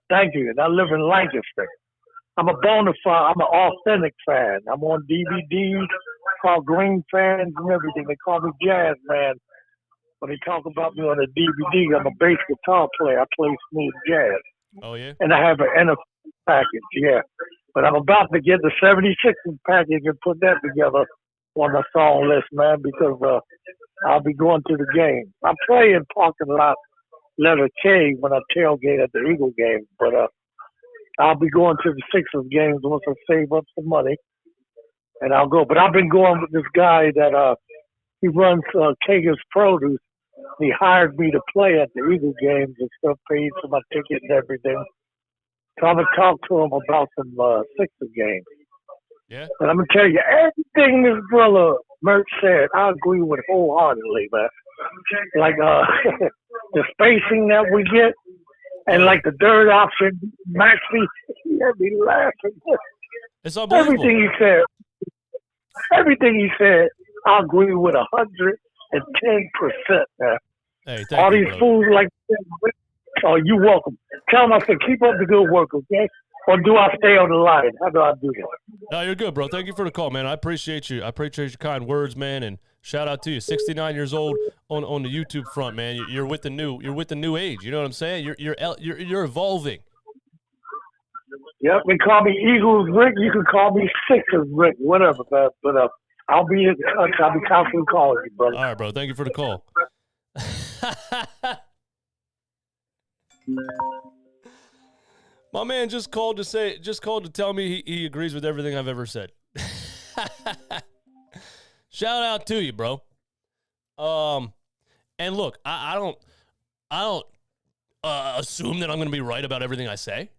Thank you. And I live in Lancaster. I'm a bona fide, I'm an authentic fan. I'm on DVDs, called Green Fans and everything. They call me Jazz Man. When they talk about me on a DVD, I'm a bass guitar player. I play smooth jazz. Oh, yeah? And I have an NFL package, yeah. But I'm about to get the 76ers package and put that together on the song list, man, because I'll be going to the game. I play in parking lot letter K when I tailgate at the Eagle game, but I'll be going to the Sixers games once I save up some money, and I'll go. But I've been going with this guy that he runs Kagan's Produce. He hired me to play at the Eagle games and stuff, paid for my ticket and everything. So I'm going to talk to him about some Sixers games. Yeah. And I'm going to tell you, everything this brother Merch said, I agree with wholeheartedly, man. Like the spacing that we get, and like the third option, Maxey, he had me laughing. It's unbelievable. Everything he said, I agree with 110%, man. Hey, all you, these fools like that, oh, you welcome. Tell them I said, keep up the good work, okay? Or do I stay on the line? How do I do that? No, you're good, bro. Thank you for the call, man. I appreciate you. I appreciate your kind words, man, and shout out to you. 69 years old on the YouTube front, man. You're with the new age. You know what I'm saying? You're evolving. Yep, they call me Eagles Rick. You can call me Sixers Rick, whatever, man. But I'll be constantly calling you, brother. All right, bro. Thank you for the call. My man just called to tell me he agrees with everything I've ever said. Shout out to you, bro. And look, I don't assume that I'm going to be right about everything I say,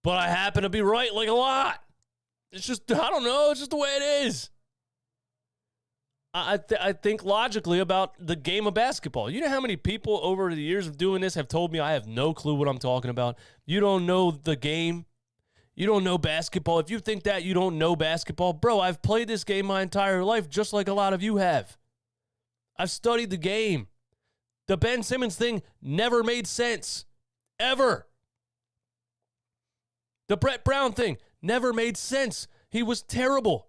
but I happen to be right like a lot. It's just, I don't know. It's just the way it is. I think logically about the game of basketball. You know how many people over the years of doing this have told me I have no clue what I'm talking about? You don't know the game. You don't know basketball. If you think that you don't know basketball, bro, I've played this game my entire life just like a lot of you have. I've studied the game. The Ben Simmons thing never made sense. Ever. The Brett Brown thing never made sense. He was terrible.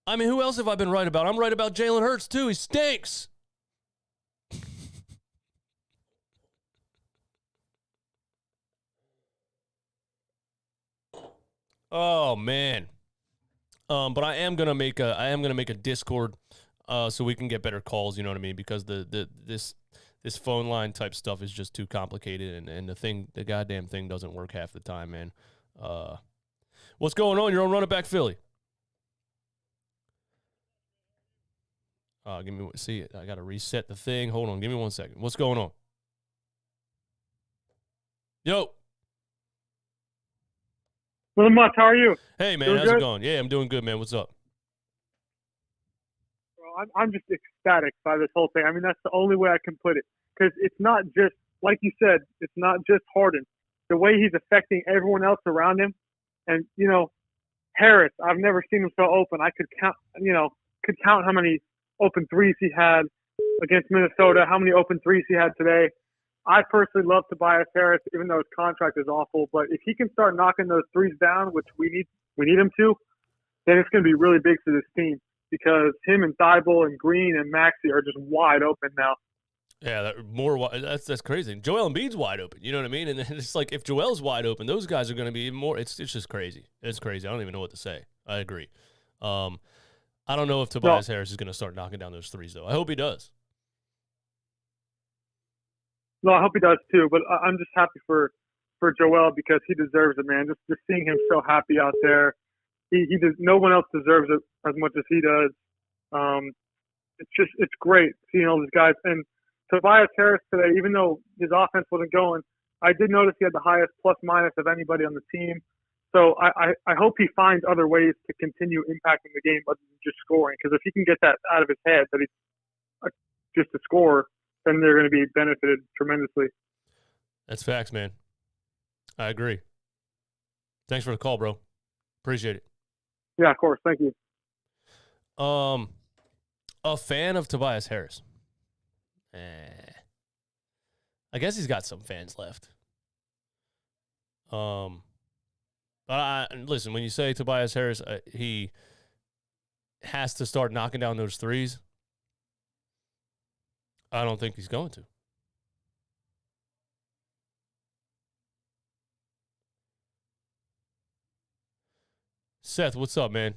I mean, who else have I been right about? I'm right about Jalen Hurts, too. He stinks. Oh, man. But I am gonna make a Discord so we can get better calls, you know what I mean? Because this phone line type stuff is just too complicated, and the goddamn thing doesn't work half the time, man. What's going on? You're on Run It Back Philly. See, I got to reset the thing. Hold on. Give me 1 second. What's going on? Yo. Well, Mutt, how are you? Hey, man, Doing how's it good? going? Yeah, I'm doing good, man. What's up? Bro, I'm just ecstatic by this whole thing. I mean, that's the only way I can put it. Because it's not just, like you said, it's not just Harden. The way he's affecting everyone else around him. And, Harris, I've never seen him so open. I could count how many open threes he had against Minnesota, how many open threes he had today. I personally love Tobias Harris, even though his contract is awful. But if he can start knocking those threes down, which we need him to, then it's going to be really big for this team because him and Thibault and Green and Maxey are just wide open now. Yeah, that's crazy. Joel Embiid's wide open. You know what I mean? And then it's like if Joel's wide open, those guys are going to be even more. It's just crazy. It's crazy. I don't even know what to say. I agree. I don't know if Tobias Harris is going to start knocking down those threes, though. I hope he does. No, I hope he does too. But I'm just happy for Joel because he deserves it, man. Just seeing him so happy out there. He does. No one else deserves it as much as he does. It's great seeing all these guys. And Tobias Harris today, even though his offense wasn't going, I did notice he had the highest plus minus of anybody on the team. So I hope he finds other ways to continue impacting the game other than just scoring. Because if he can get that out of his head that he's just a scorer, then they're going to be benefited tremendously. That's facts, man. I agree. Thanks for the call, bro. Appreciate it. Yeah, of course. Thank you. A fan of Tobias Harris. I guess he's got some fans left. Listen, when you say Tobias Harris, he has to start knocking down those threes. I don't think he's going to. Seth, what's up, man?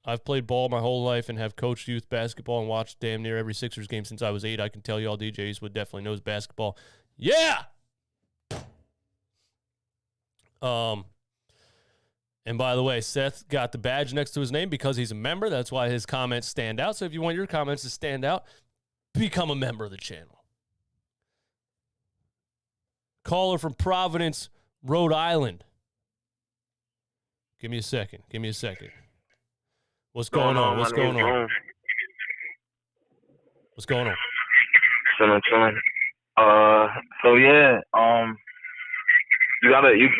I've played ball my whole life and have coached youth basketball and watched damn near every Sixers game since I was 8. I can tell you all DJ Eastwood definitely knows basketball. Yeah! And by the way, Seth got the badge next to his name because he's a member. That's why his comments stand out. So if you want your comments to stand out, become a member of the channel. Caller from Providence, Rhode Island. Give me a second. What's going on? What's going on? Chilling.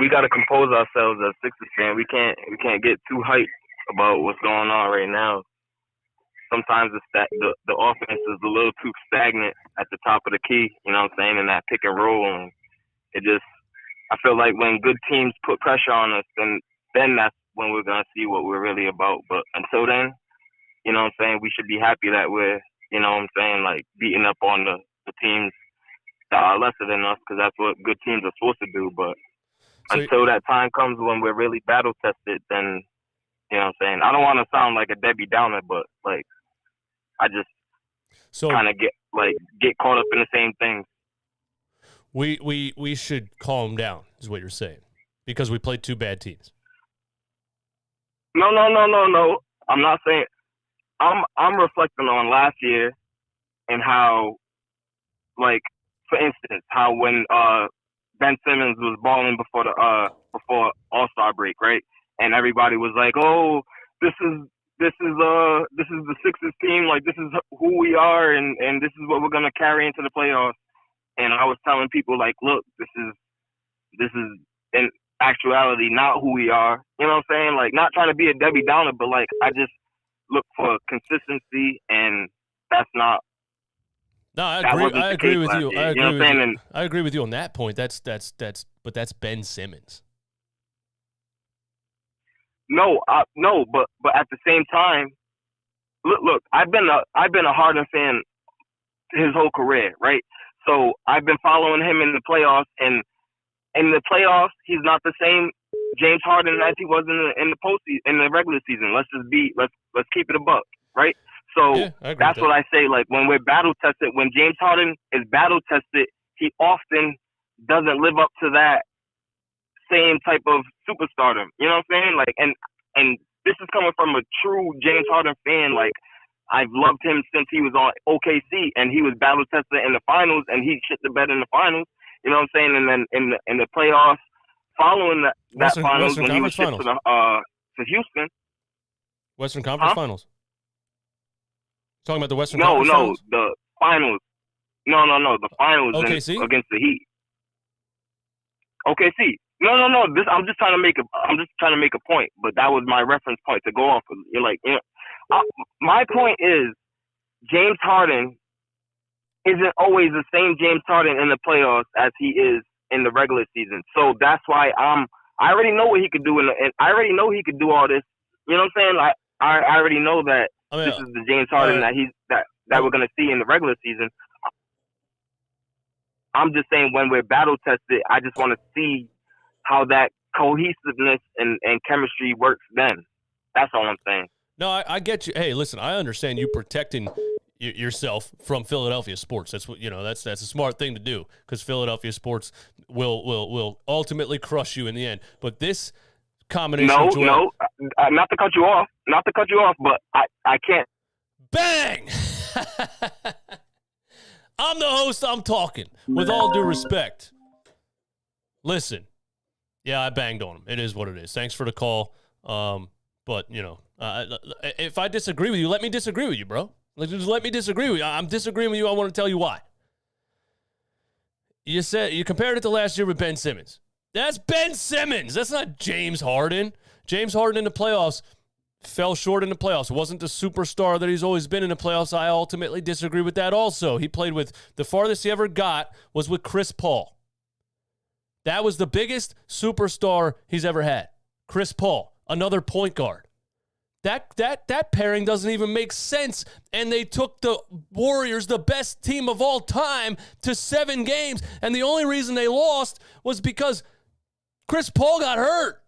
We gotta compose ourselves as Sixers fan. We can't get too hyped about what's going on right now. Sometimes the offense is a little too stagnant at the top of the key, you know what I'm saying, in that pick and roll. And I feel like when good teams put pressure on us, then that's when we're going to see what we're really about. But until then, you know what I'm saying, we should be happy that we're, you know what I'm saying, like beating up on the teams that are lesser than us because that's what good teams are supposed to do. But until that time comes when we're really battle tested, then, you know what I'm saying, I don't want to sound like a Debbie Downer, but like I just kind of get caught up in the same things. We should calm down, is what you're saying, because we played two bad teams. No. I'm not saying. I'm reflecting on last year and how, like, for instance, how when Ben Simmons was balling before All-Star break, right? And everybody was like, "Oh, this is the Sixers team. Like, this is who we are, and this is what we're gonna carry into the playoffs." And I was telling people, like, look, this is in actuality not who we are. You know what I'm saying? Like, not trying to be a Debbie Downer, but like I just look for consistency, and that's not. No, I agree with you. I agree with you on that point. That's Ben Simmons. No, but at the same time, look, I've been a Harden fan his whole career, right? So I've been following him in the playoffs, and in the playoffs, he's not the same James Harden as he was in the postseason, in the regular season. Let's keep it a buck, right? So yeah, that's what I say. Like, when we're battle tested, when James Harden is battle tested, he often doesn't live up to that same type of superstardom. You know what I'm saying? Like, and this is coming from a true James Harden fan. Like, I've loved him since he was on OKC, and he was battle tested in the finals, and he shit the bed in the finals. You know what I'm saying? And then in the playoffs, following that finals Western when he was Conference shipped Finals. to Houston. Western Conference Finals. Talking about the Western No, Conference Finals? the finals. No, the finals OKC? against the Heat. OKC. No. I'm just trying to make a point, but that was my reference point to go off of. You're like, my point is James Harden isn't always the same James Harden in the playoffs as he is in the regular season. So that's why I already know what he could do, and I already know he could do all this. You know what I'm saying? Like I already know that this is the James Harden that we're gonna see in the regular season. I'm just saying when we're battle tested, I just want to see how that cohesiveness and chemistry works then. That's all I'm saying. No, I get you. Hey, listen, I understand you protecting yourself from Philadelphia sports. That's what that's a smart thing to do, because Philadelphia sports will ultimately crush you in the end. But this combination not to cut you off, but I can't. Bang! I'm the host, I'm talking. With all due respect. Listen. Yeah, I banged on him. It is what it is. Thanks for the call. But, if I disagree with you, let me disagree with you, bro. Just let me disagree with you. I'm disagreeing with you. I want to tell you why. You said you compared it to last year with Ben Simmons. That's Ben Simmons. That's not James Harden. James Harden in the playoffs fell short in the playoffs. Wasn't the superstar that he's always been in the playoffs. I ultimately disagree with that also. He played with, the farthest he ever got was with Chris Paul. That was the biggest superstar he's ever had. Chris Paul, another point guard. That pairing doesn't even make sense. And they took the Warriors, the best team of all time, to 7 games. And the only reason they lost was because Chris Paul got hurt.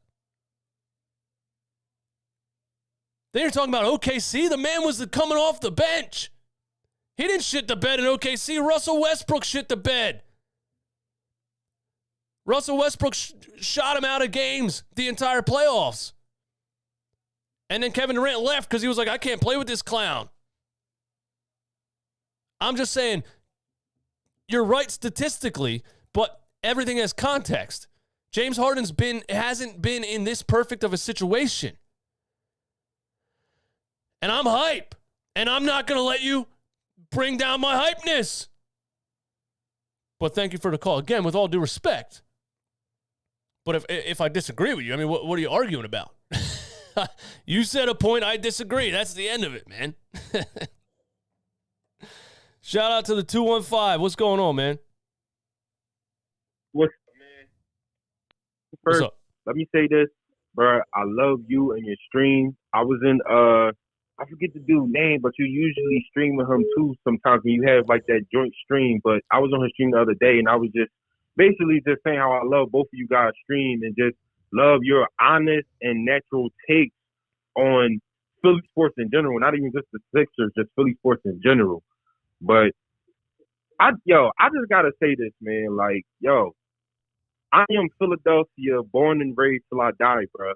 They were talking about OKC. The man was coming off the bench. He didn't shit the bed in OKC. Russell Westbrook shit the bed. Russell Westbrook shot him out of games the entire playoffs. And then Kevin Durant left because he was like, I can't play with this clown. I'm just saying, you're right statistically, but everything has context. James Harden's hasn't been in this perfect of a situation. And I'm hype. And I'm not going to let you bring down my hypeness. But thank you for the call. Again, with all due respect. But if I disagree with you, I mean, what are you arguing about? You said a point, I disagree. That's the end of it, man. Shout out to the 215. What's going on, man? What's up? Let me say this, bro. I love you and your stream. I was in I forget the dude's name, but you usually stream with him too sometimes when you have like that joint stream. But I was on his stream the other day, and I was just basically just saying how I love both of you guys' stream and just love your honest and natural takes on Philly sports in general, not even just the Sixers, just Philly sports in general. But I just gotta say this, man. Like, I am Philadelphia, born and raised till I die, bro.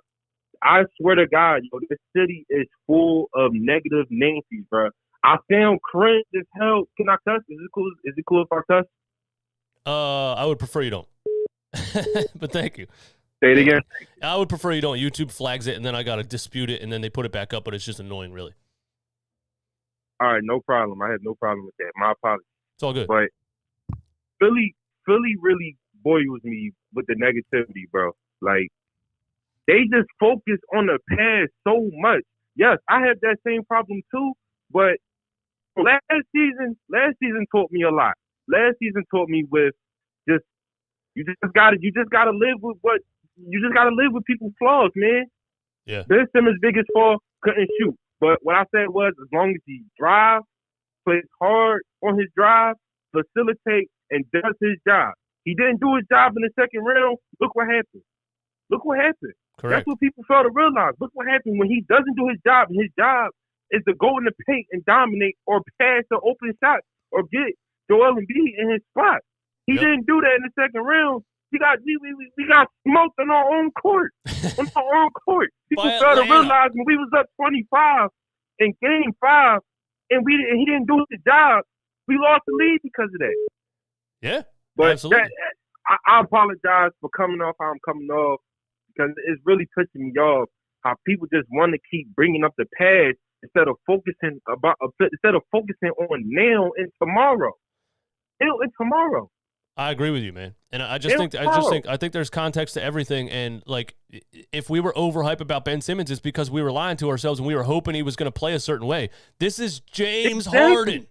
I swear to God, this city is full of negative Nancy's, bro. I sound cringe as hell. Can I cuss? Is it cool? Is it cool if I cuss? I would prefer you don't. But thank you. Say it again. I would prefer you don't. YouTube flags it, and then I got to dispute it, and then they put it back up, but it's just annoying, really. All right, no problem. I have no problem with that. My apologies. It's all good. But Philly really boils me with the negativity, bro. Like, they just focus on the past so much. Yes, I had that same problem too, but last season taught me a lot. Last season taught me with just you just gotta live with people's flaws, man. Yeah. Ben Simmons' biggest flaw, couldn't shoot. But what I said was, as long as he drives, plays hard on his drive, facilitates, and does his job. He didn't do his job in the second round. Look what happened. Correct. That's what people fail to realize. Look what happened when he doesn't do his job. And his job is to go in the paint and dominate or pass the open shot or get Joel Embiid in his spot. He didn't do that in the second round. We got smoked on our own court. People fail to realize when we was up 25 in Game 5 and he didn't do his job, we lost the lead because of that. Yeah, but absolutely. I apologize for coming off how I'm coming off because it's really pissing me off how people just want to keep bringing up the past instead of focusing on now and tomorrow. It's tomorrow. I agree with you, man. And I think there's context to everything. And like, if we were overhyped about Ben Simmons, it's because we were lying to ourselves and we were hoping he was going to play a certain way. This is James Harden.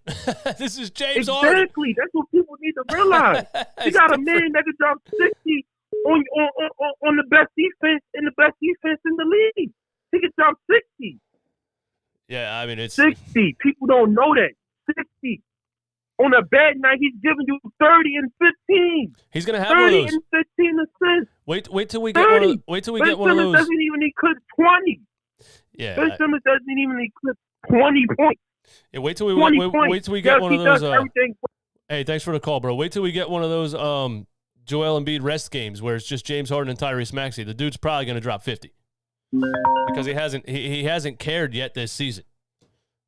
This is James Harden. Exactly. That's what people need to realize. You got a man that can drop 60 on the best defense in the league. He can drop 60. Yeah, I mean, it's 60. People don't know that. 60. On a bad night, he's giving you 30 and 15. He's gonna have one of those. 30 and 15 assists. Wait till we get one of those. Wait till we get one of those. Ben Simmons doesn't even eclipse 20. Yeah. Ben Simmons doesn't even eclipse 20 points. Yeah, wait till we get one of those. Everything. Hey, thanks for the call, bro. Wait till we get one of those Joel Embiid rest games where it's just James Harden and Tyrese Maxey. The dude's probably gonna drop 50 because he hasn't cared yet this season.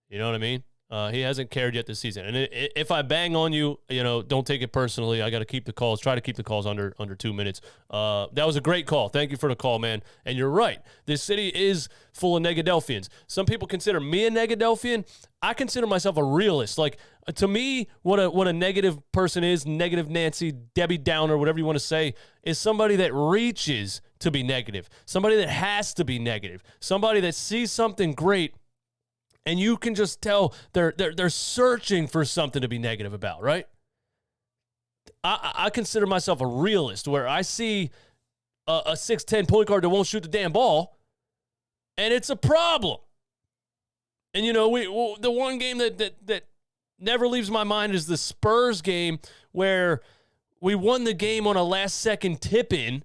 You know what I mean? He hasn't cared yet this season. And if I bang on you, don't take it personally. I got to keep the calls. Try to keep the calls under 2 minutes. That was a great call. Thank you for the call, man. And you're right. This city is full of Negadelphians. Some people consider me a Negadelphian. I consider myself a realist. Like, to me, what a negative person is, negative Nancy, Debbie Downer, whatever you want to say, is somebody that reaches to be negative. Somebody that has to be negative. Somebody that sees something great and you can just tell they're searching for something to be negative about, right? I consider myself a realist where I see a 6'10" point guard that won't shoot the damn ball, and it's a problem. And, the one game that never leaves my mind is the Spurs game where we won the game on a last-second tip-in,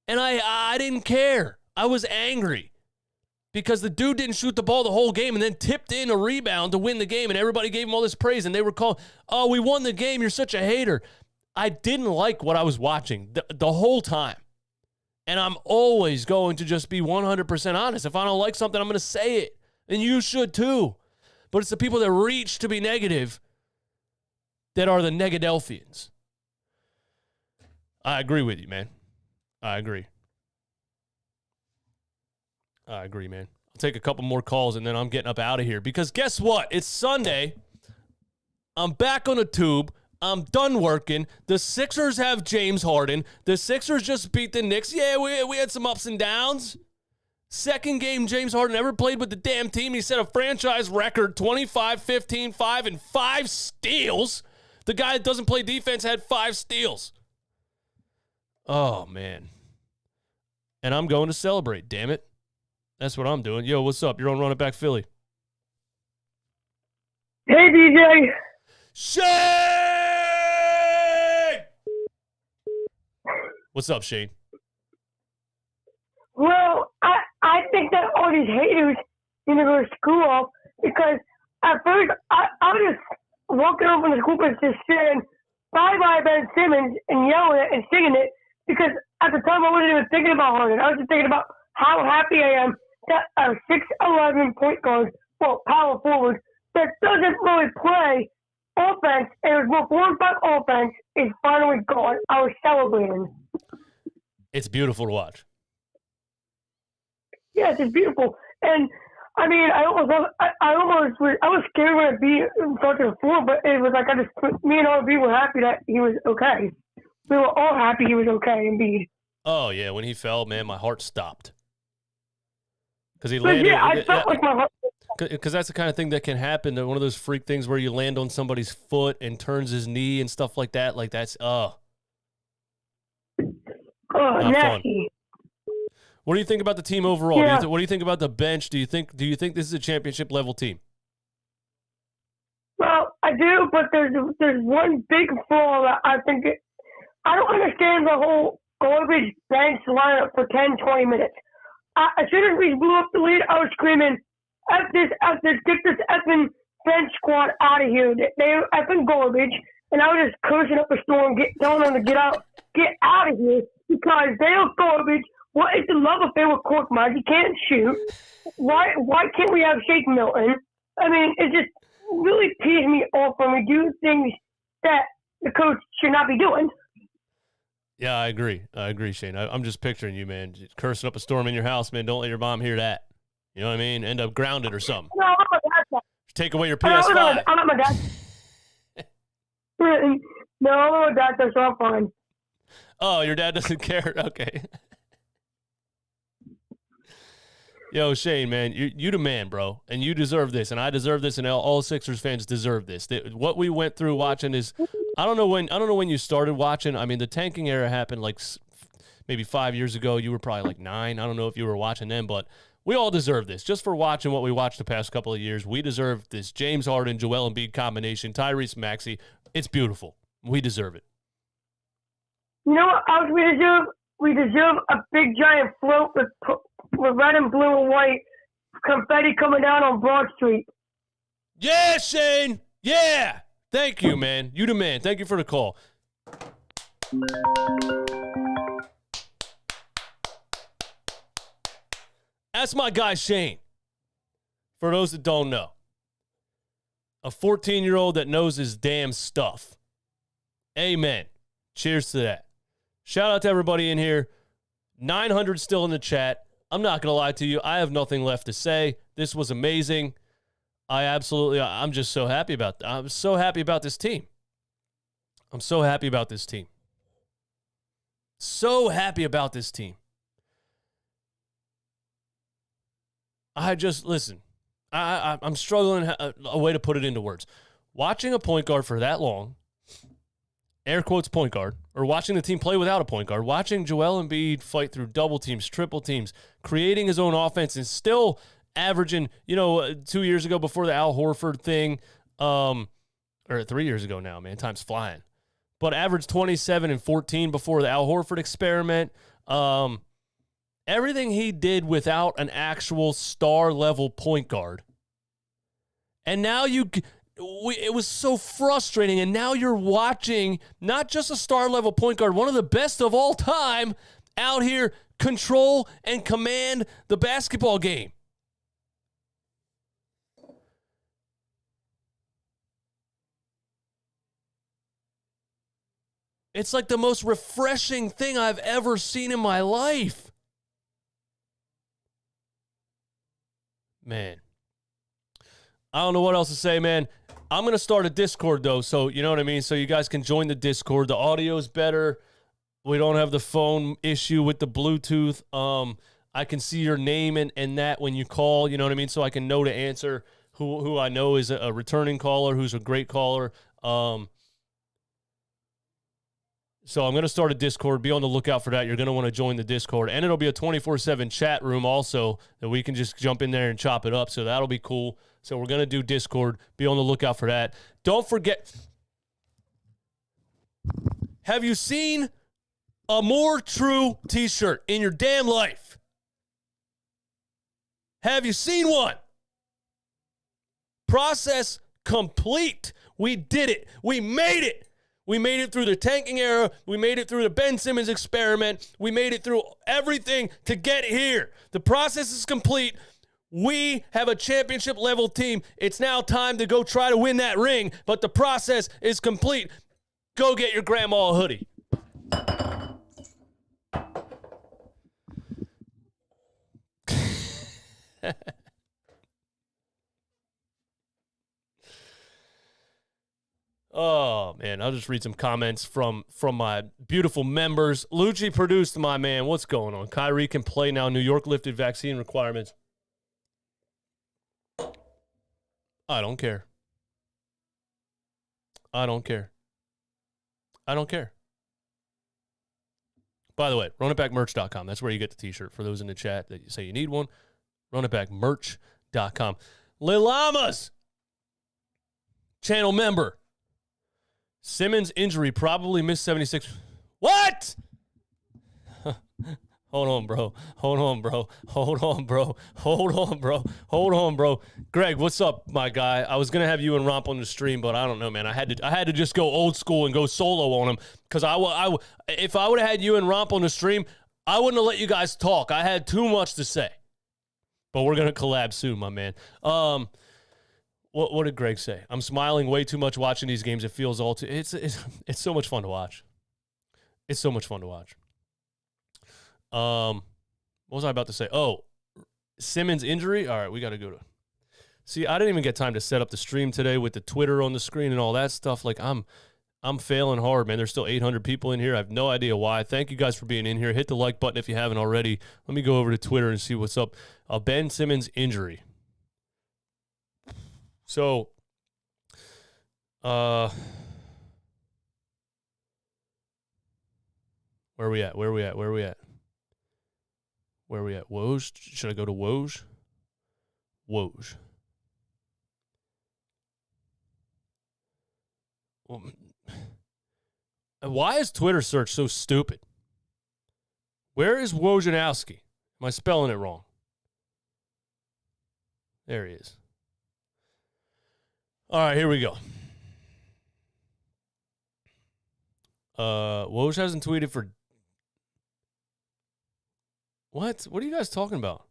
and I didn't care. I was angry. Because the dude didn't shoot the ball the whole game and then tipped in a rebound to win the game, and everybody gave him all this praise, and they were calling, "Oh, we won the game, you're such a hater." I didn't like what I was watching the whole time. And I'm always going to just be 100% honest. If I don't like something, I'm going to say it. And you should too. But it's the people that reach to be negative that are the Negadelphians. I agree with you, man. I agree, man. I'll take a couple more calls and then I'm getting up out of here. Because guess what? It's Sunday. I'm back on the tube. I'm done working. The Sixers have James Harden. The Sixers just beat the Knicks. Yeah, we had some ups and downs. Second game James Harden ever played with the damn team. He set a franchise record 25, 15, 5, and 5 steals. The guy that doesn't play defense had 5 steals. Oh, man. And I'm going to celebrate, damn it. That's what I'm doing. Yo, what's up? You're on Run It Back Philly. Hey, DJ. Shane! What's up, Shane? Well, I think that all these haters need to go to school because at first I was just walking over the school bus just saying bye-bye Ben Simmons and yelling it and singing it because at the time I wasn't even thinking about Harden. I was just thinking about how happy I am that a 6'11" point guard, power forward, that doesn't really play offense and was more forward-back offense is finally gone. I was celebrating. It's beautiful to watch. Yes, it's beautiful. And, I mean, I was scared when Embiid started to fall, but it was like me and RB were happy that he was okay. We were all happy he was okay, Embiid. Oh, yeah, when he fell, man, my heart stopped. Because he landed. Yeah, I felt like my heart. Because that's the kind of thing that can happen. One of those freak things where you land on somebody's foot and turns his knee and stuff like that. Like that's not nasty. Fun. What do you think about the team overall? Yeah. What do you think about the bench? Do you think this is a championship level team? Well, I do, but there's one big flaw that I think I don't understand the whole garbage bench lineup for 10, 20 minutes. As soon as we blew up the lead, I was screaming, F this, get this effing bench squad out of here. They're effing garbage. And I was just cursing up a storm, telling them to get out of here because they are garbage. What is the love affair with Korkmaz? He can't shoot. Why can't we have Shake Milton? I mean, it just really pees me off when we do things that the coach should not be doing. Yeah, I agree. Shane. I'm just picturing you, man, just cursing up a storm in your house, man. Don't let your mom hear that. You know what I mean? End up grounded or something. No, I'm not my dad. Take away your PS5. I'm not my dad. No, that's all fine. Oh, your dad doesn't care? Okay. Yo, Shane, man, you the man, bro, and you deserve this, and I deserve this, and all Sixers fans deserve this. What we went through watching is, I don't know when you started watching. I mean, the tanking era happened like maybe 5 years ago. You were probably like 9. I don't know if you were watching then, but we all deserve this. Just for watching what we watched the past couple of years, we deserve this James Harden, Joel Embiid combination, Tyrese, Maxey. It's beautiful. We deserve it. You know what else we deserve? We deserve a big giant float with red and blue and white confetti coming down on Broad Street. Yeah, Shane. Yeah. Thank you, man. You the man. Thank you for the call. That's my guy, Shane. For those that don't know, a 14-year-old that knows his damn stuff. Amen. Cheers to that. Shout out to everybody in here. 900 still in the chat. I'm not going to lie to you. I have nothing left to say. This was amazing. I'm just so happy about that. I'm so happy about this team. I'm so happy about this team. So happy about this team. Listen, I'm struggling a way to put it into words. Watching a point guard for that long, air quotes point guard, or watching the team play without a point guard, watching Joel Embiid fight through double teams, triple teams, creating his own offense and still averaging, 2 years ago before the Al Horford thing, or 3 years ago now, man, time's flying, but averaged 27 and 14 before the Al Horford experiment. Everything he did without an actual star-level point guard. And now it was so frustrating, and now you're watching not just a star-level point guard, one of the best of all time out here control and command the basketball game. It's like the most refreshing thing I've ever seen in my life. Man. I don't know what else to say, man. I'm going to start a Discord, though, so you know what I mean? So you guys can join the Discord. The audio's better. We don't have the phone issue with the Bluetooth. I can see your name and that when you call, you know what I mean? So I can know to answer who I know is a returning caller, who's a great caller. So I'm going to start a Discord. Be on the lookout for that. You're going to want to join the Discord. And it'll be a 24/7 chat room also that we can just jump in there and chop it up. So that'll be cool. So we're going to do Discord. Be on the lookout for that. Don't forget, have you seen a more true t-shirt in your damn life? Have you seen one? Process complete. We did it. We made it. We made it through the tanking era. We made it through the Ben Simmons experiment. We made it through everything to get here. The process is complete. We have a championship level team. It's now time to go try to win that ring, but the process is complete. Go get your grandma a hoodie. Oh, man, I'll just read some comments from my beautiful members. Lucci produced, my man. What's going on? Kyrie can play now. New York lifted vaccine requirements. I don't care. I don't care. I don't care. By the way, runitbackmerch.com. That's where you get the t-shirt. For those in the chat that say you need one, runitbackmerch.com. Lil Llamas, channel member. Simmons injury probably missed 76. What? Hold on, bro. Hold on, bro. Hold on, bro. Hold on, bro. Hold on, bro. Greg, what's up, my guy? I was gonna have you and Romp on the stream, but I don't know, man. I had to just go old school and go solo on him because if I would have had you and Romp on the stream, I wouldn't have let you guys talk. I had too much to say. But we're gonna collab soon, my man. What did Greg say? I'm smiling way too much watching these games. It feels all too. It's so much fun to watch. It's so much fun to watch. What was I about to say? Oh, Simmons injury? All right, we got to go to. See, I didn't even get time to set up the stream today with the Twitter on the screen and all that stuff. Like, I'm failing hard, man. There's still 800 people in here. I have no idea why. Thank you guys for being in here. Hit the like button if you haven't already. Let me go over to Twitter and see what's up. Ben Simmons injury. So, where are we at? Woj? Should I go to Woj? Woj. Well, why is Twitter search so stupid? Where is Wojnarowski? Am I spelling it wrong? There he is. All right, here we go. Woj hasn't tweeted for... What? What are you guys talking about?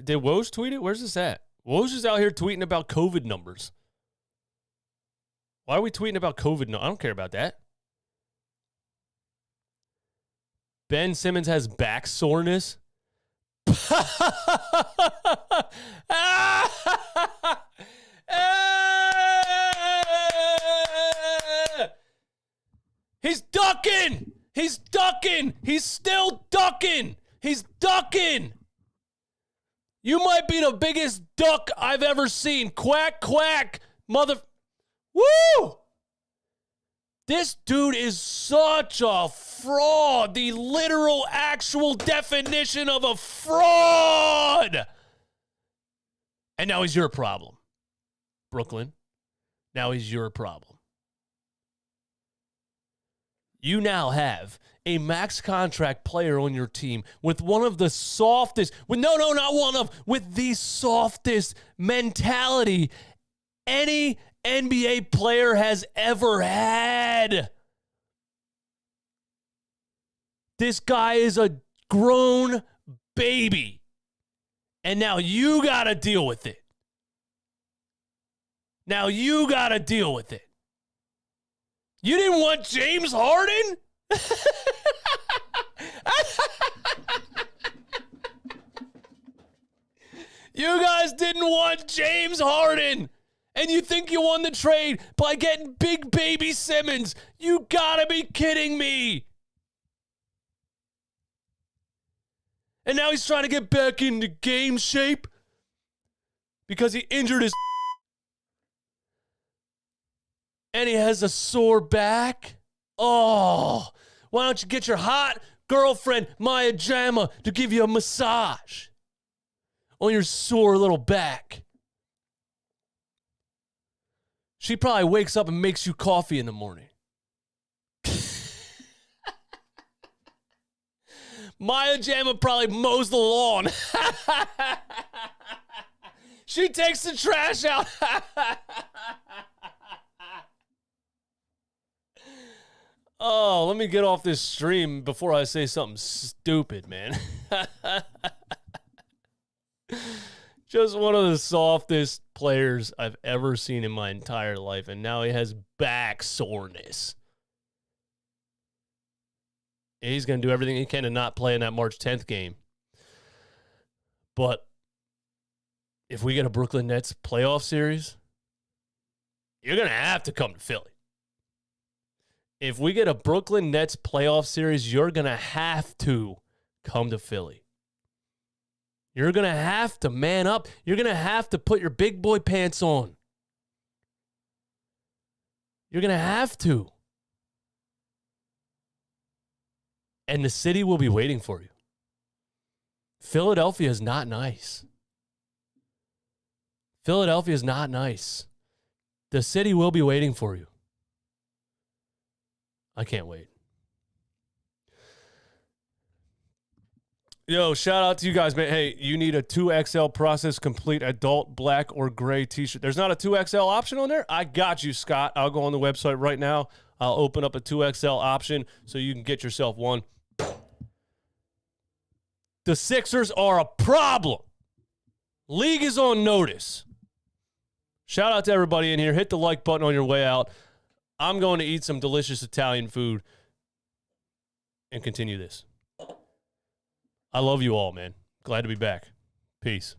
Did Woj tweet it? Where's this at? Woj is out here tweeting about COVID numbers. Why are we tweeting about COVID? No, I don't care about that. Ben Simmons has back soreness. He's ducking. He's ducking. He's still ducking. He's ducking. You might be the biggest duck I've ever seen. Quack, quack, mother... Woo! This dude is such a fraud. The literal, actual definition of a fraud. And now he's your problem, Brooklyn. Now he's your problem. You now have a max contract player on your team with one of the softest, with the softest mentality any NBA player has ever had. This guy is a grown baby. And now you got to deal with it. You didn't want James Harden? You guys didn't want James Harden. And you think you won the trade by getting big baby Simmons. You gotta be kidding me. And now he's trying to get back into game shape because he injured his and he has a sore back. Oh, why don't you get your hot girlfriend, Maya Jama, to give you a massage on your sore little back? She probably wakes up and makes you coffee in the morning. Maya Jama probably mows the lawn. She takes the trash out. Oh, let me get off this stream before I say something stupid, man. Just one of the softest players I've ever seen in my entire life, and now he has back soreness. He's going to do everything he can to not play in that March 10th game. But if we get a Brooklyn Nets playoff series, you're going to have to come to Philly. If we get a Brooklyn Nets playoff series, you're going to have to come to Philly. You're going to have to man up. You're going to have to put your big boy pants on. You're going to have to. And the city will be waiting for you. Philadelphia is not nice. Philadelphia is not nice. The city will be waiting for you. I can't wait. Yo, shout out to you guys, man. Hey, you need a 2XL process complete adult black or gray t-shirt. There's not a 2XL option on there? I got you, Scott. I'll go on the website right now. I'll open up a 2XL option so you can get yourself one. The Sixers are a problem. League is on notice. Shout out to everybody in here. Hit the like button on your way out. I'm going to eat some delicious Italian food and continue this. I love you all, man. Glad to be back. Peace.